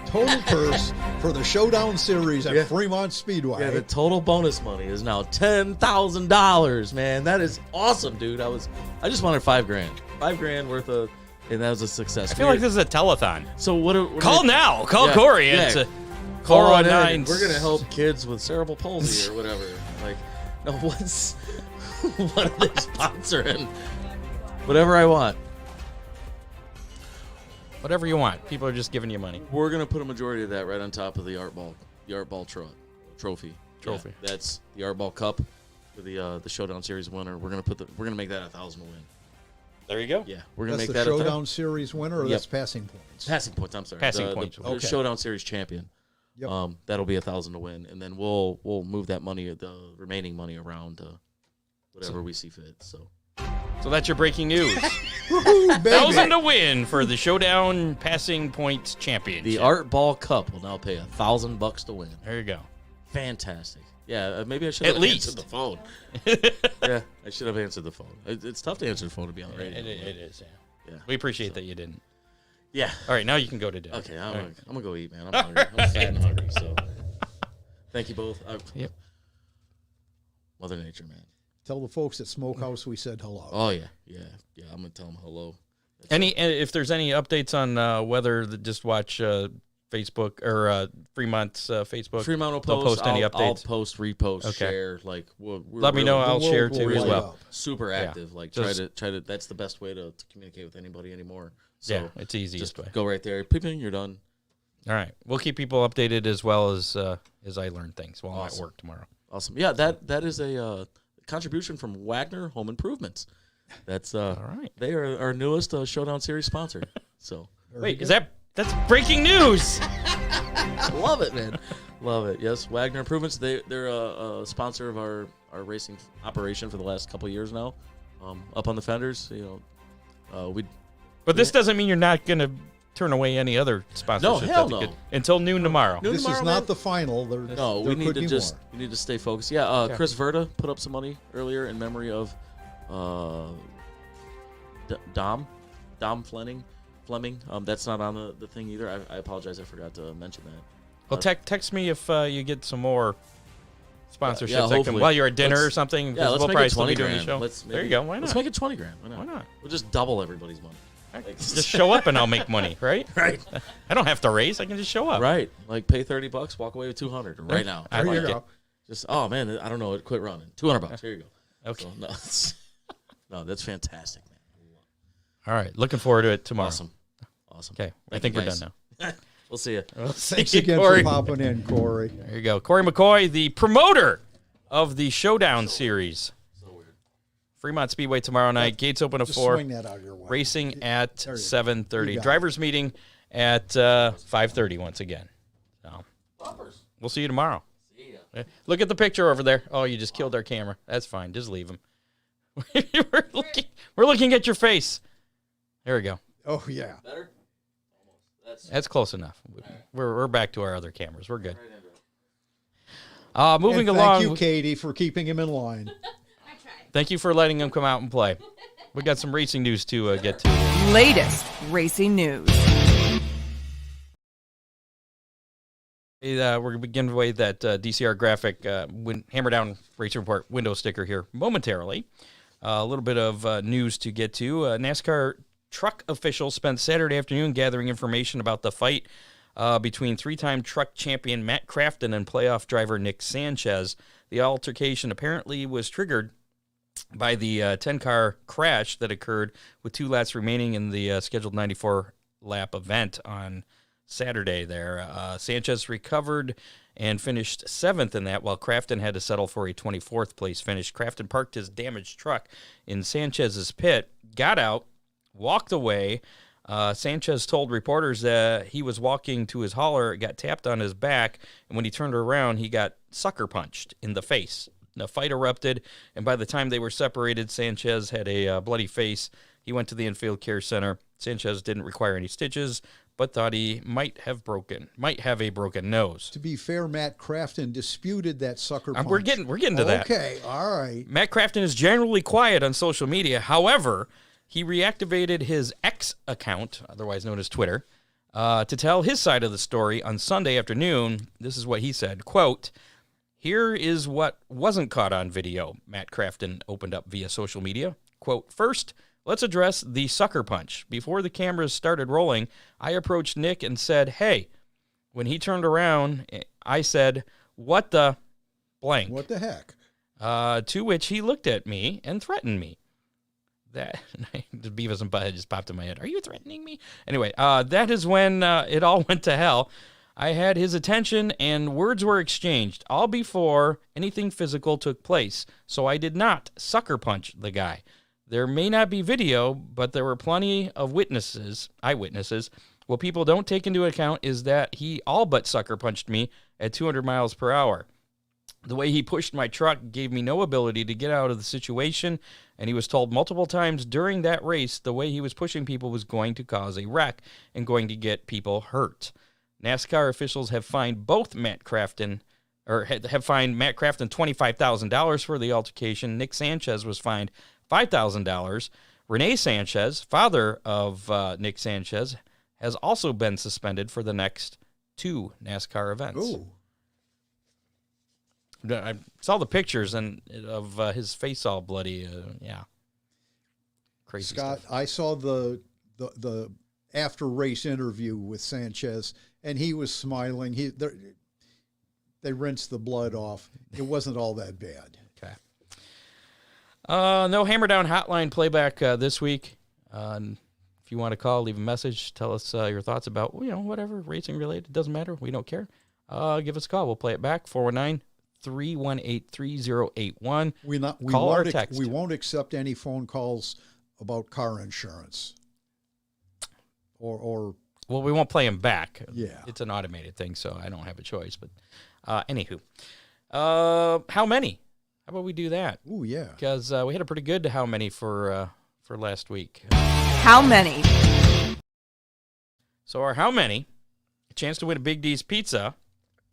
Total purse for the Showdown Series at Fremont Speedway. Yeah, the total bonus money is now $10,000, man. That is awesome, dude. I just wanted $5,000. $5,000 worth of, and that was a success. I feel like this is a telethon. So what Call now. Call Yeah, Corey. yeah. It's Call on in. 419. We're gonna help kids with cerebral palsy or whatever. Like, no, what are they sponsoring? Whatever I want. Whatever you want. People are just giving you money. We're gonna put a majority of that right on top of the art ball trophy. Trophy. Yeah, that's the art ball cup for the Showdown Series winner. We're gonna make that 1,000 to win. There you go. Yeah, we're gonna That's make the that Showdown Series winner, or Yep. that's passing points? passing points. I'm sorry, Passing the, points. The Okay. Showdown Series champion. Yep. That'll be 1,000 to win, and then we'll move that money, the remaining money, around to whatever we see fit. So that's your breaking news. Woohoo, baby. 1,000 to win for the Showdown Passing Points Championship. the art ball cup will now pay $1,000 to win. There you go. Fantastic. Yeah, maybe I should At have least. answered the phone. Yeah, I should have answered the phone. It's tough to answer the phone to be on the radio. It is, yeah. Yeah. We appreciate that you didn't. Yeah. All right, now you can go to dinner. Okay, All I'm right. gonna go eat, man. I'm hungry. I'm fat and hungry. So, thank you both. Yep. Mother Nature, man. Tell the folks at Smokehouse we said hello. Oh yeah. I'm gonna tell them hello. If there's any updates on weather, just watch Facebook or Fremont's Facebook. Fremont will They'll post. post any I'll updates. post, repost, Okay. share. Like, we're Let me really know. I'll The world share will too as light well. up. super Yeah. active. Like, Just- try to. That's the best way to communicate with anybody anymore. So Yeah, it's the easiest just way. go right there. Ping, you're done. All right, we'll keep people updated as well as I learn things while I'm at Awesome. work tomorrow. Awesome. Yeah, that is a contribution from Wagner Home Improvements. That's All right. They are our newest Showdown Series sponsor. So Wait, that's breaking news? love it, man. Love it. Yes, Wagner Improvements. They're a sponsor of our racing operation for the last couple of years now. Up on the fenders, But this doesn't mean you're not going to turn away any other sponsorships. hell that you no. could- until noon tomorrow. Noon This tomorrow, is man. not the final. No, there we need could to be just more. we need to stay focused. Yeah, Chris Verda put up some money earlier in memory of Dom Fleming. That's not on the thing either. I apologize. I forgot to mention that. Well, text me if you get some more sponsorships Yeah, that come hopefully. while you're at dinner or Let's- something. 'cause Yeah, let's we'll make probably it still 20 be doing grand. the show. Let's There you go. Why not? Let's make it 20 grand. Why Why not? We'll just double everybody's money. Just show up and I'll make money, right? Right. I don't have to race. I can just show up. Right. Like pay $30, walk away with 200 right now. I There like you it. go. Just man, I don't know. It quit running. $200. Here you go. Okay. So, no, no, that's fantastic, man. All right. Looking forward to it tomorrow. Awesome. Okay. I Thank think you, we're guys. done now. We'll see you. Thanks again for popping in, Corey. There you go. Corey McCoy, the promoter of the Showdown Series. So weird. Fremont Speedway tomorrow night. Gates open at Just 4. swing that out of your way. Racing at There you go. 7:30. You got Drivers meeting at 5:30 once again. So Bumpers. we'll see you tomorrow. See ya. Look at the picture over there. Oh, you just killed our camera. That's fine. Just leave him. we're looking at your face. There we go. Oh, yeah. Better? Almost. That's close enough. We're back to our other cameras. We're good. Right into it. Moving And along. Thank you, Katie, for keeping him in line. Thank you for letting him come out and play. We got some racing news to get to. Latest racing news. We're going to begin with that DCR graphic Hammer Down Racing Report window sticker here momentarily. A little bit of news to get to. NASCAR truck officials spent Saturday afternoon gathering information about the fight between three-time truck champion Matt Crafton and playoff driver Nick Sanchez. The altercation apparently was triggered by the 10-car crash that occurred with 2 laps remaining in the scheduled 94-lap event on Saturday there. Sanchez recovered and finished 7th in that, while Crafton had to settle for a 24th place finish. Crafton parked his damaged truck in Sanchez's pit, got out, walked away. Sanchez told reporters that he was walking to his hauler, got tapped on his back, and when he turned around, he got sucker punched in the face. The fight erupted, and by the time they were separated, Sanchez had a bloody face. He went to the infield care center. Sanchez didn't require any stitches, but thought he might have a broken nose. To be fair, Matt Crafton disputed that sucker punch. We're getting to that. Okay, all right. Matt Crafton is generally quiet on social media. However, he reactivated his X account, otherwise known as Twitter, to tell his side of the story on Sunday afternoon. This is what he said, quote, "Here is what wasn't caught on video," Matt Crafton opened up via social media. Quote, "First, let's address the sucker punch. Before the cameras started rolling, I approached Nick and said, 'Hey.' When he turned around, I said, 'What the blank?' What the heck?" To which he looked at me and threatened me. That the Beavis and Butthead just popped in my head. Are you threatening me? Anyway, that is when it all went to hell. I had his attention and words were exchanged, all before anything physical took place. So I did not sucker punch the guy. There may not be video, but there were plenty of eyewitnesses. What people don't take into account is that he all but sucker punched me at 200 miles per hour. The way he pushed my truck gave me no ability to get out of the situation, and he was told multiple times during that race the way he was pushing people was going to cause a wreck and going to get people hurt. NASCAR officials have fined Matt Crafton $25,000 for the altercation. Nick Sanchez was fined $5,000. Renee Sanchez, father of Nick Sanchez, has also been suspended for the next 2 NASCAR events. Ooh. I saw the pictures of his face all bloody. Yeah, crazy Scott, stuff. I saw the after race interview with Sanchez, and he was smiling. They rinsed the blood off. It wasn't all that bad. Okay. No Hammer Down hotline playback this week. If you want to call, leave a message, tell us your thoughts about whatever racing related. Doesn't matter. We don't care. Give us a call. We'll play it back. 419-318-3081. Call or text. We won't accept any phone calls about car insurance. Or well, we won't play them back. Yeah. It's an automated thing, so I don't have a choice. But anywho, how many? How about we do that? Ooh, yeah. Because we had a pretty good how many for last week. How many? So our how many, a chance to win a Big D's pizza,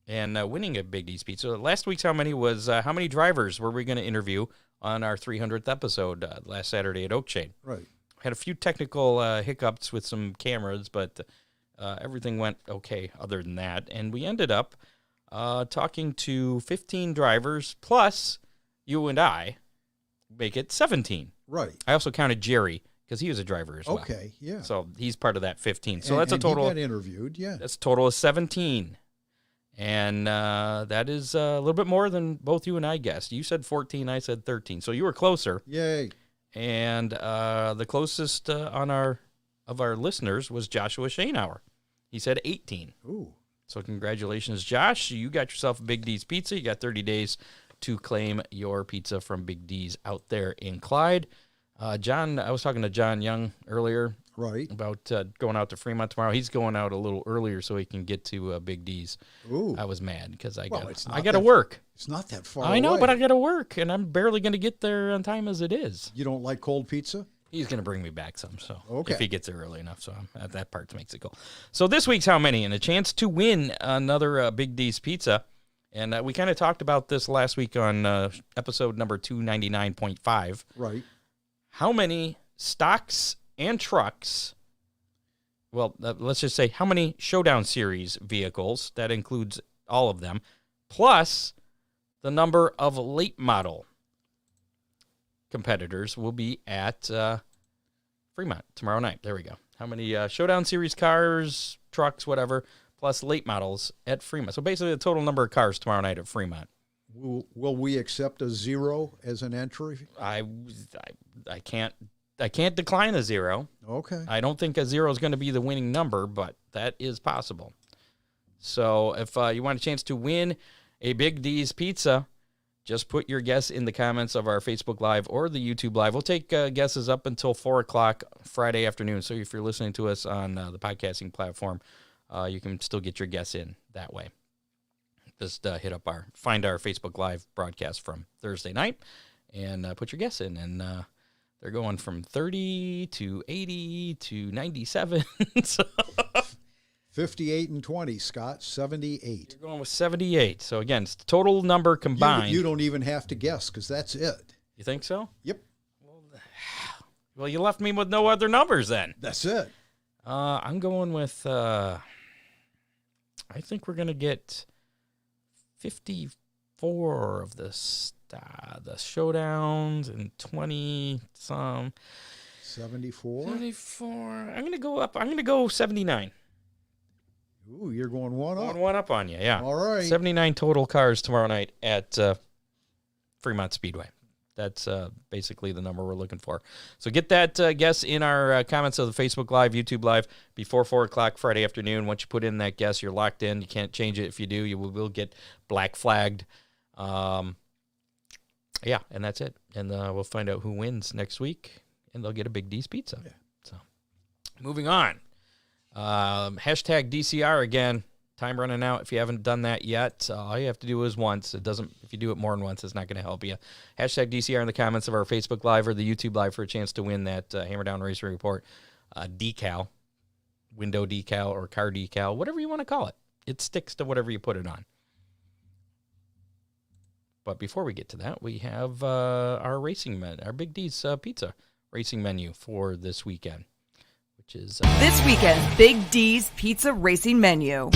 and winning a Big D's pizza. Last week's how many was how many drivers were we going to interview on our 300th episode last Saturday at Oak Chain. Right. Had a few technical hiccups with some cameras, but everything went okay other than that. And we ended up talking to 15 drivers, plus you and I, make it 17. Right. I also counted Jerry, because he was a driver as well. Okay, yeah. So he's part of that 15. So and, that's a total. He got interviewed, yeah. That's a total of 17. And that is a little bit more than both you and I guessed. You said 14, I said 13. So you were closer. Yay. And the closest of our listeners was Joshua Schoenauer. He said 18. Ooh. So congratulations, Josh. You got yourself a Big D's pizza. You got 30 days to claim your pizza from Big D's out there in Clyde. John, I was talking to John Young earlier. Right. About going out to Fremont tomorrow. He's going out a little earlier so he can get to Big D's. Ooh. I was mad because I got to that, work. It's not that far I know, away. but I got to work, and I'm barely going to get there on time as it is. You don't like cold pizza? He's going to bring me back some, so okay. If he gets there early enough, so that part makes it cool. So this week's how many, and a chance to win another Big D's pizza. And we kind of talked about this last week on episode number 299.5. Right. How many stocks and trucks, well, let's just say how many Showdown Series vehicles, that includes all of them, plus the number of late model competitors will be at Fremont tomorrow night. There we go. How many Showdown Series cars, trucks, whatever, plus late models at Fremont. So basically the total number of cars tomorrow night at Fremont. Will we accept a 0 as an entry? I can't I can't decline a 0. Okay. I don't think a 0 is going to be the winning number, but that is possible. So if you want a chance to win a Big D's pizza, just put your guess in the comments of our Facebook Live or the YouTube Live. We'll take guesses up until 4 o'clock Friday afternoon. So if you're listening to us on the podcasting platform, you can still get your guess in that way. Just find our Facebook Live broadcast from Thursday night and put your guess in. And they're going from 30 to 80 to 97. So 58 and 20, Scott, 78. you're going with 78. So again, it's the total number combined. You don't even have to guess because that's it. You think so? Yep, Well, you left me with no other numbers then. that's it. I'm going with, I think we're going to get 54 of the showdowns and 20 some. 74. 74. I'm going to go up. I'm going to go 79. Ooh, you're going one up. One up on you, yeah. All right. 79 total cars tomorrow night at Fremont Speedway. That's basically the number we're looking for. So get that guess in our comments of the Facebook Live, YouTube Live before 4 o'clock Friday afternoon. Once you put in that guess, you're locked in. You can't change it. If you do, you will get black flagged. Yeah, and that's it. And we'll find out who wins next week, and they'll get a Big D's pizza. Yeah. So moving on. Hashtag DCR again. Time running out. If you haven't done that yet, all you have to do is once. It doesn't. If you do it more than once, it's not going to help you. Hashtag DCR in the comments of our Facebook Live or the YouTube Live for a chance to win that Hammer Down Racing Report decal, window decal or car decal, whatever you want to call it. It sticks to whatever you put it on. But before we get to that, we have our racing menu, our Big D's pizza racing menu for this weekend, which is This weekend's Big D's Pizza Racing Menu.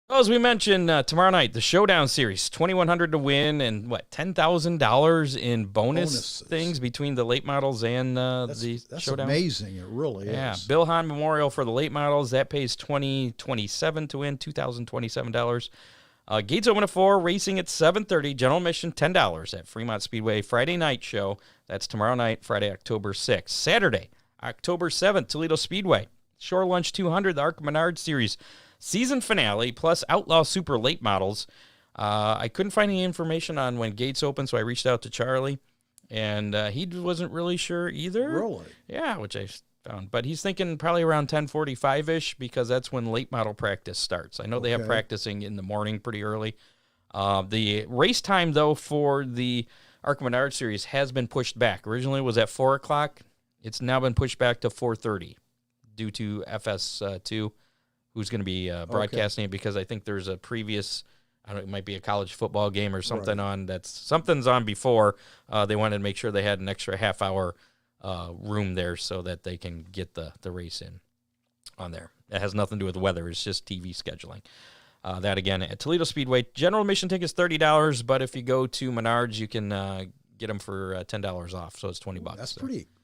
well, as we mentioned, tomorrow night, the Showdown Series, $2,100 to win, and $10,000 in bonus Bonuses. things between the late models and That's Showdown. amazing. It really Yeah, is. Bill Hahn Memorial for the late models, that pays $2,027 to win, $2,027. Gates open at 4, racing at 7:30, general admission $10 at Fremont Speedway Friday night show. That's tomorrow night, Friday, October 6th. Saturday, October 7th, Toledo Speedway. Shore Lunch 200, the Arc Menard Series season finale, plus Outlaw Super late models. I couldn't find any information on when gates open, so I reached out to Charlie, and he wasn't really sure either. Really? Yeah, which I found. But he's thinking probably around 10:45-ish because that's when late model practice starts. I know they have Okay. practicing in the morning pretty early. The race time, though, for the Arc Menard Series has been pushed back. Originally it was at 4 o'clock. It's now been pushed back to 4:30 due to FS2, who's going to be broadcasting it because I think there's a previous, I don't know, it might be a college football game or something on. Something's on before. They wanted to make sure they had an extra half-hour room there so that they can get the race in on there. It has nothing to do with the weather. It's just TV scheduling. That, again, at Toledo Speedway. General admission ticket's $30, but if you go to Menards, you can get them for $10 off, so it's $20. That's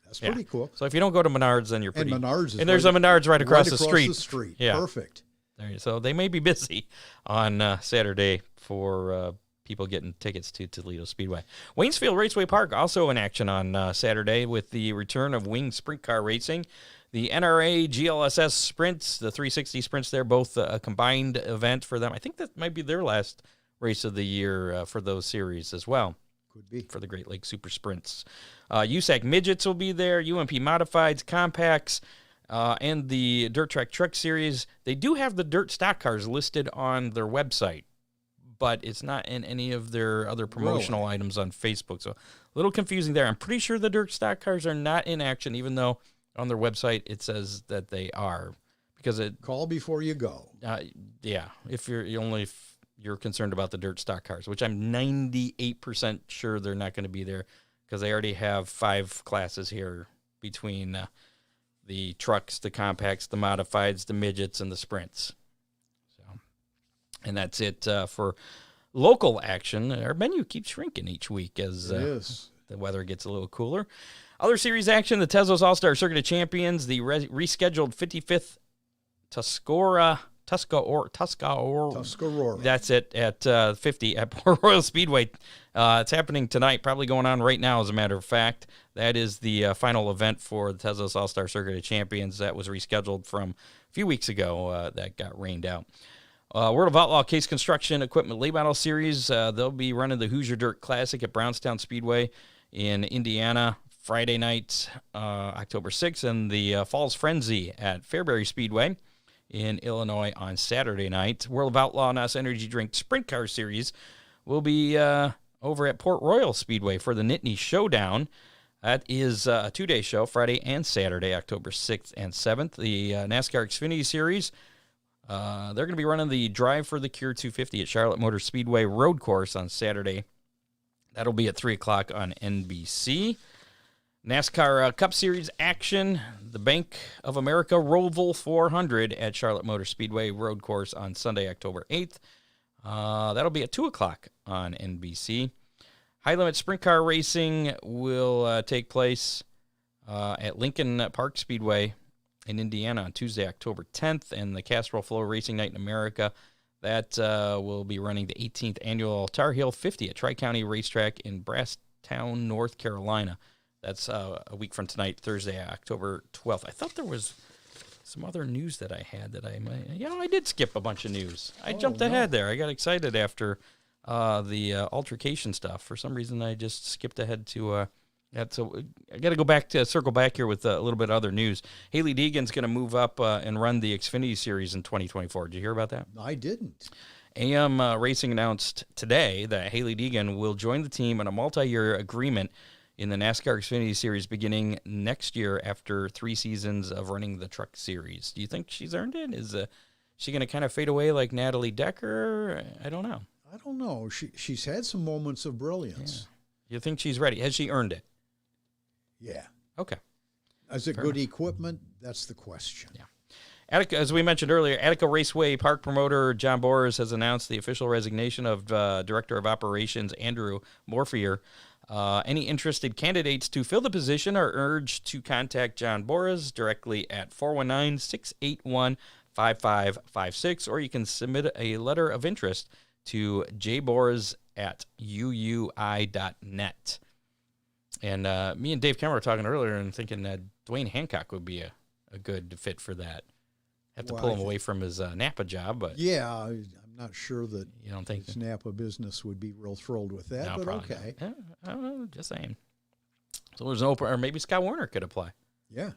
So, pretty cool. So if you don't go to Menards, then you're And pretty... Menards is and there's a Menards right across the street. Yeah. Perfect. So they may be busy on Saturday for people getting tickets to Toledo Speedway. Waynesfield Raceway Park also in action on Saturday with the return of wing sprint car racing. The NRA GLSS sprints, the 360 sprints there, both a combined event for them. I think that might be their last race of the year for those series as well. Could be. For the Great Lakes Super Sprints. USAC Midgets will be there, UMP Modifieds, Compacts, and the Dirt Track Truck Series. They do have the dirt stock cars listed on their website, but it's not in any of their other promotional items on Facebook. So a little confusing there. I'm pretty sure the dirt stock cars are not in action, even though on their website it says that they are. Because it Call before you go. yeah, if you're concerned about the dirt stock cars, which I'm 98% sure they're not going to be there because they already have 5 classes here between the trucks, the compacts, the modifieds, the midgets, and the sprints. So, and that's it for local action. Our menu keeps shrinking each week as It is. the weather gets a little cooler. Other series action, the Tezos All-Star Circuit of Champions, the rescheduled 55th Tuscarora Tuscarora. That's it, at 50 at Port Royal Speedway. It's happening tonight, probably going on right now, as a matter of fact. That is the final event for the Tezos All-Star Circuit of Champions. That was rescheduled from a few weeks ago. That got rained out. World of Outlaw Case Construction Equipment Late Model Series. They'll be running the Hoosier Dirt Classic at Brownstown Speedway in Indiana Friday night, October 6th, and the Falls Frenzy at Fairbury Speedway in Illinois on Saturday night. World of Outlaw NOS Energy Drink Sprint Car Series will be over at Port Royal Speedway for the Nittany Showdown. That is a two-day show, Friday and Saturday, October 6th and 7th. The NASCAR Xfinity Series, they're going to be running the Drive for the Cure 250 at Charlotte Motor Speedway Road Course on Saturday. That'll be at 3 o'clock on NBC. NASCAR Cup Series action, the Bank of America Roval 400 at Charlotte Motor Speedway Road Course on Sunday, October 8th. That'll be at 2 o'clock on NBC. High Limit Sprint Car Racing will take place at Lincoln Park Speedway in Indiana on Tuesday, October 10th, and the Castrol Flow Racing Night in America. That will be running the 18th annual Tar Heel 50 at Tri-County Racetrack in Brasstown, North Carolina. That's a week from tonight, Thursday, October 12th. I thought there was some other news that I had that I might... I did skip a bunch of news. I jumped ahead there. I got excited after the altercation stuff. For some reason, I just skipped ahead to... So I got to go back to circle back here with a little bit of other news. Hailie Deegan's going to move up and run the Xfinity Series in 2024. Did you hear about that? I didn't. AM Racing announced today that Hailie Deegan will join the team on a multi-year agreement in the NASCAR Xfinity Series beginning next year after 3 seasons of running the Truck Series. Do you think she's earned it? Is she going to kind of fade away like Natalie Decker? I don't know. I don't know. She's had some moments of brilliance. Yeah. You think she's ready? Has she earned it? Yeah. Okay. Is it good equipment? That's the question. Yeah. Attica, as we mentioned earlier, Attica Raceway Park promoter John Boras has announced the official resignation of Director of Operations Andrew Morphier. Any interested candidates to fill the position are urged to contact John Boras directly at 419-681-5556, or you can submit a letter of interest to jboras@uui.net. And me and Dave Kemmer were talking earlier and thinking that Dwayne Hancock would be a good fit for that. Have to pull him away from his Napa job, but yeah, I'm not sure that you don't think his Napa business would be real thrilled with that. No, but probably okay, not. I don't know, just saying. So there's an open, or maybe Scott Warner could apply. Yeah.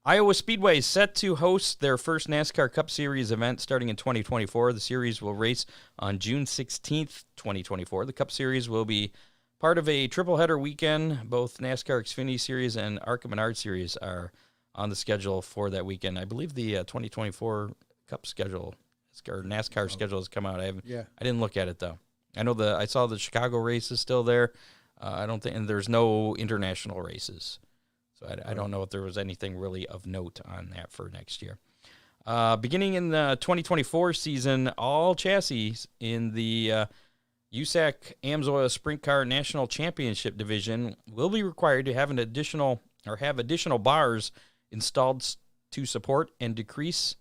Iowa Speedway is set to host their first NASCAR Cup Series event starting in 2024. The series will race on June 16th, 2024. The Cup Series will be part of a triple-header weekend. Both NASCAR Xfinity Series and ARCA Menard Series are on the schedule for that weekend. I believe the 2024 Cup schedule, or NASCAR schedule, has come out. I didn't look at it, though. I know I saw the Chicago race is still there. I don't think, and there's no international races. So I don't know if there was anything really of note on that for next year. Beginning in the 2024 season, all chassis in the USAC AMSOIL Sprint Car National Championship Division will be required to have additional bars installed to support and decrease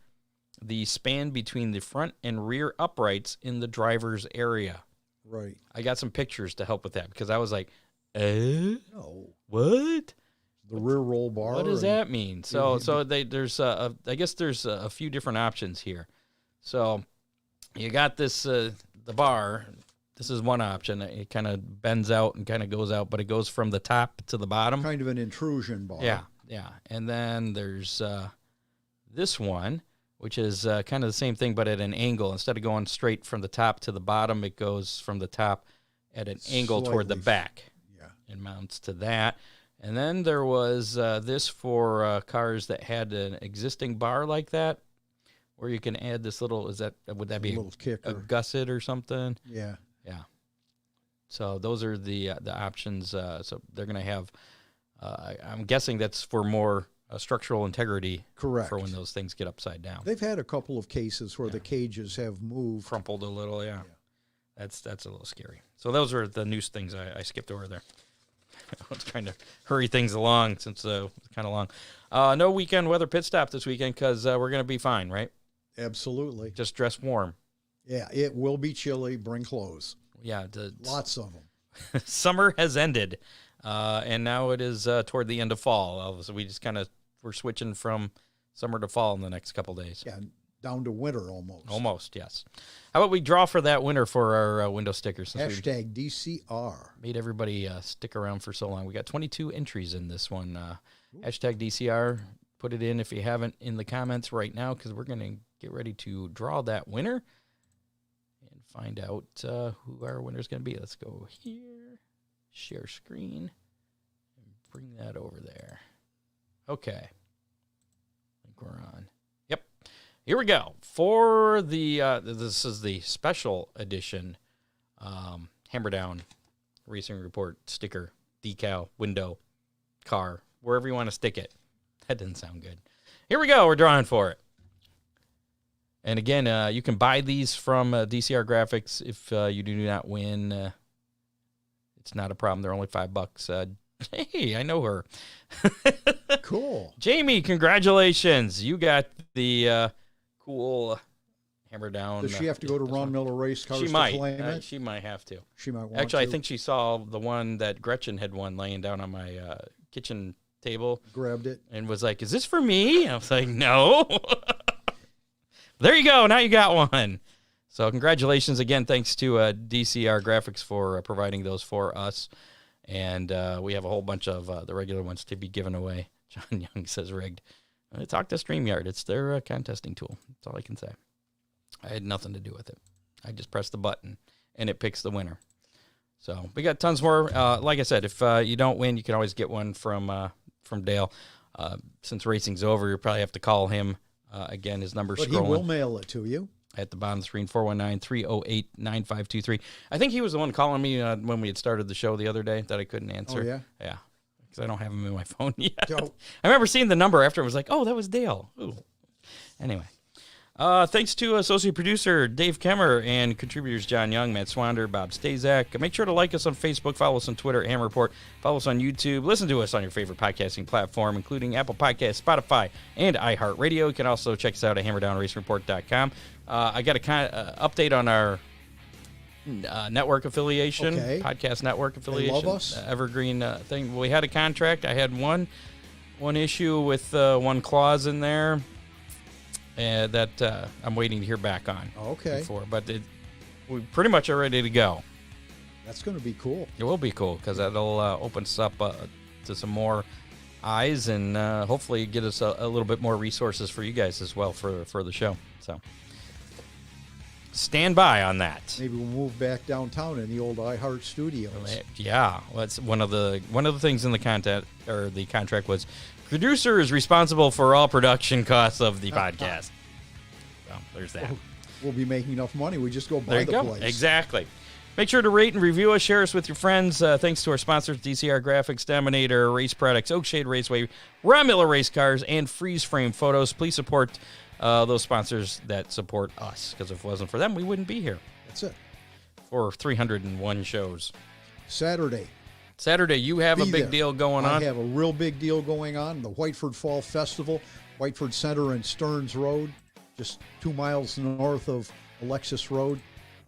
the span between the front and rear uprights in the driver's area. Right. I got some pictures to help with that because I was like, no. What? The rear roll bar. What does that mean? So there's I guess there's a few different options here. So you got this the bar. This is one option. It kind of bends out and kind of goes out, but it goes from the top to the bottom. Kind of an intrusion bar. Yeah. And then there's this one, which is kind of the same thing, but at an angle. Instead of going straight from the top to the bottom, it goes from the top at an angle toward the back. Yeah. It mounts to that. And then there was this for cars that had an existing bar like that, where you can add this little, would that be a little kicker, a gusset or something? Yeah. Yeah. So those are the options. So they're going to have, I'm guessing that's for more structural integrity. Correct. For when those things get upside down. They've had a couple of cases where the cages have moved. Crumpled a little, yeah. That's a little scary. So those are the news things I skipped over there. I was trying to hurry things along since it's kind of long. No weekend weather pit stop this weekend because we're going to be fine, right? Absolutely. Just dress warm. Yeah, it will be chilly. Bring clothes. Yeah. Lots of them. Summer has ended, and now it is toward the end of fall. So we just we're switching from summer to fall in the next couple days. Yeah, down to winter almost. Almost, yes. How about we draw for that winner for our window stickers? Hashtag DCR. Made everybody stick around for so long. We got 22 entries in this one. Hashtag DCR. Put it in if you haven't in the comments right now, because we're going to get ready to draw that winner and find out who our winner is going to be. Let's go here, share screen, and bring that over there. Okay. I think we're on. Yep. Here we go. For the, this is the special edition Hammer Down Racing Report sticker, decal, window, car, wherever you want to stick it. That didn't sound good. Here we go. We're drawing for it. And again, you can buy these from DCR Graphics if you do not win. It's not a problem. They're only $5. Hey, I know her. Cool. Jamie, congratulations. You got the cool Hammer Down. Does she have to go to Ron Miller Race Cars she to might. claim it? She might have to. She might want Actually, to. I think she saw the one that Gretchen had won laying down on my kitchen table. Grabbed it. And was like, is this for me? I was like, no. There you go. Now you got one. So congratulations again. Thanks to DCR Graphics for providing those for us. And we have a whole bunch of the regular ones to be given away. John Young says rigged. Talk to StreamYard. It's their contesting tool. That's all I can say. I had nothing to do with it. I just pressed the button, and it picks the winner. So we got tons more. Like I said, if you don't win, you can always get one from Dale. Since racing's over, you'll probably have to call him. Again, his number's But scrolling. he will mail it to you. At the bottom of the screen, 419-308-9523. I think he was the one calling me when we had started the show the other day that I couldn't answer. Oh, yeah? Yeah, because I don't have him in my phone yet. Dope. I remember seeing the number after. I was like, oh, that was Dale. Ooh. Anyway. Thanks to associate producer Dave Kemmer and contributors John Young, Matt Swander, Bob Stazak. Make sure to like us on Facebook, follow us on Twitter, Hammer Report, follow us on YouTube, listen to us on your favorite podcasting platform, including Apple Podcasts, Spotify, and iHeartRadio. You can also check us out at hammerdownracereport.com. I got a update on our network affiliation, podcast network affiliation. They love us. Evergreen thing. We had a contract. I had one issue with one clause in there. That I'm waiting to hear back on. Okay. But we pretty much are ready to go. That's going to be cool. It will be cool because that'll open us up to some more eyes and hopefully get us a little bit more resources for you guys as well for the show. So stand by on that. Maybe we'll move back downtown in the old iHeart Studios. Yeah, that's one of the things in the contract was. Producer is responsible for all production costs of the podcast. So there's that. We'll be making enough money. We just go buy the place. Exactly. Make sure to rate and review us. Share us with your friends. Thanks to our sponsors, DCR Graphics, Dominator, Race Products, Oakshade Raceway, Ron Miller Race Cars, and Freeze Frame Photos. Please support those sponsors that support us, because if it wasn't for them, we wouldn't be here. That's it. For 301 shows. Saturday, you have a big deal going on. I have a real big deal going on. The Whiteford Fall Festival, Whiteford Center and Stearns Road, just 2 miles north of Alexis Road.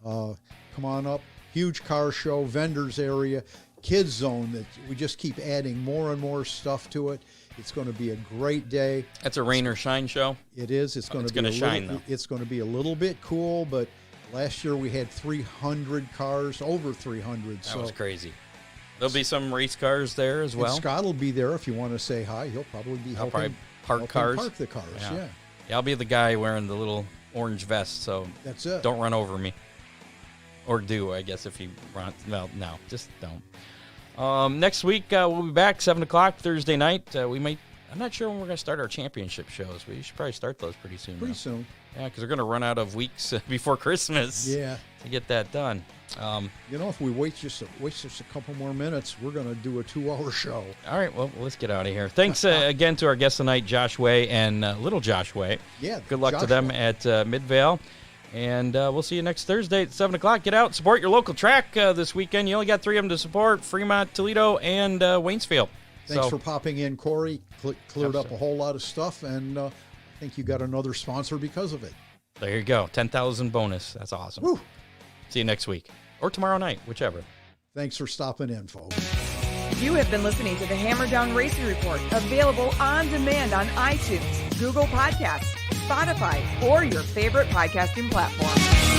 Come on up. Huge car show, vendors area, kids zone. That we just keep adding more and more stuff to it. It's going to be a great day. That's a rain or shine show. It is. It's going to shine, though. It's going to be a little bit cool, but last year we had 300 cars, over 300. That was crazy. There'll be some race cars there as well. And Scott will be there if you want to say hi. He'll probably be helping park cars. Park the cars, yeah. I'll be the guy wearing the little orange vest, so that's it. Don't run over me. Or do, I guess, if you run. Well, no, just don't. Next week, we'll be back, 7 o'clock Thursday night. I'm not sure when we're going to start our championship shows. We should probably start those pretty soon. Pretty soon. Yeah, because they're going to run out of weeks before Christmas. Yeah. To get that done. If we wait just a couple more minutes, we're going to do a 2-hour show. All right, well, let's get out of here. Thanks again to our guests tonight, Josh Way and Little Josh Way. Yeah. Good luck to them at Midvale. And we'll see you next Thursday at 7 o'clock. Get out, support your local track this weekend. You only got 3 of them to support, Fremont, Toledo, and Waynesville. Thanks for popping in, Corey. Cleared up a whole lot of stuff, and I think you got another sponsor because of it. There you go. 10,000 bonus. That's awesome. Woo. See you next week or tomorrow night, whichever. Thanks for stopping in, folks. You have been listening to the Hammer Down Racing Report, available on demand on iTunes, Google Podcasts, Spotify, or your favorite podcasting platform.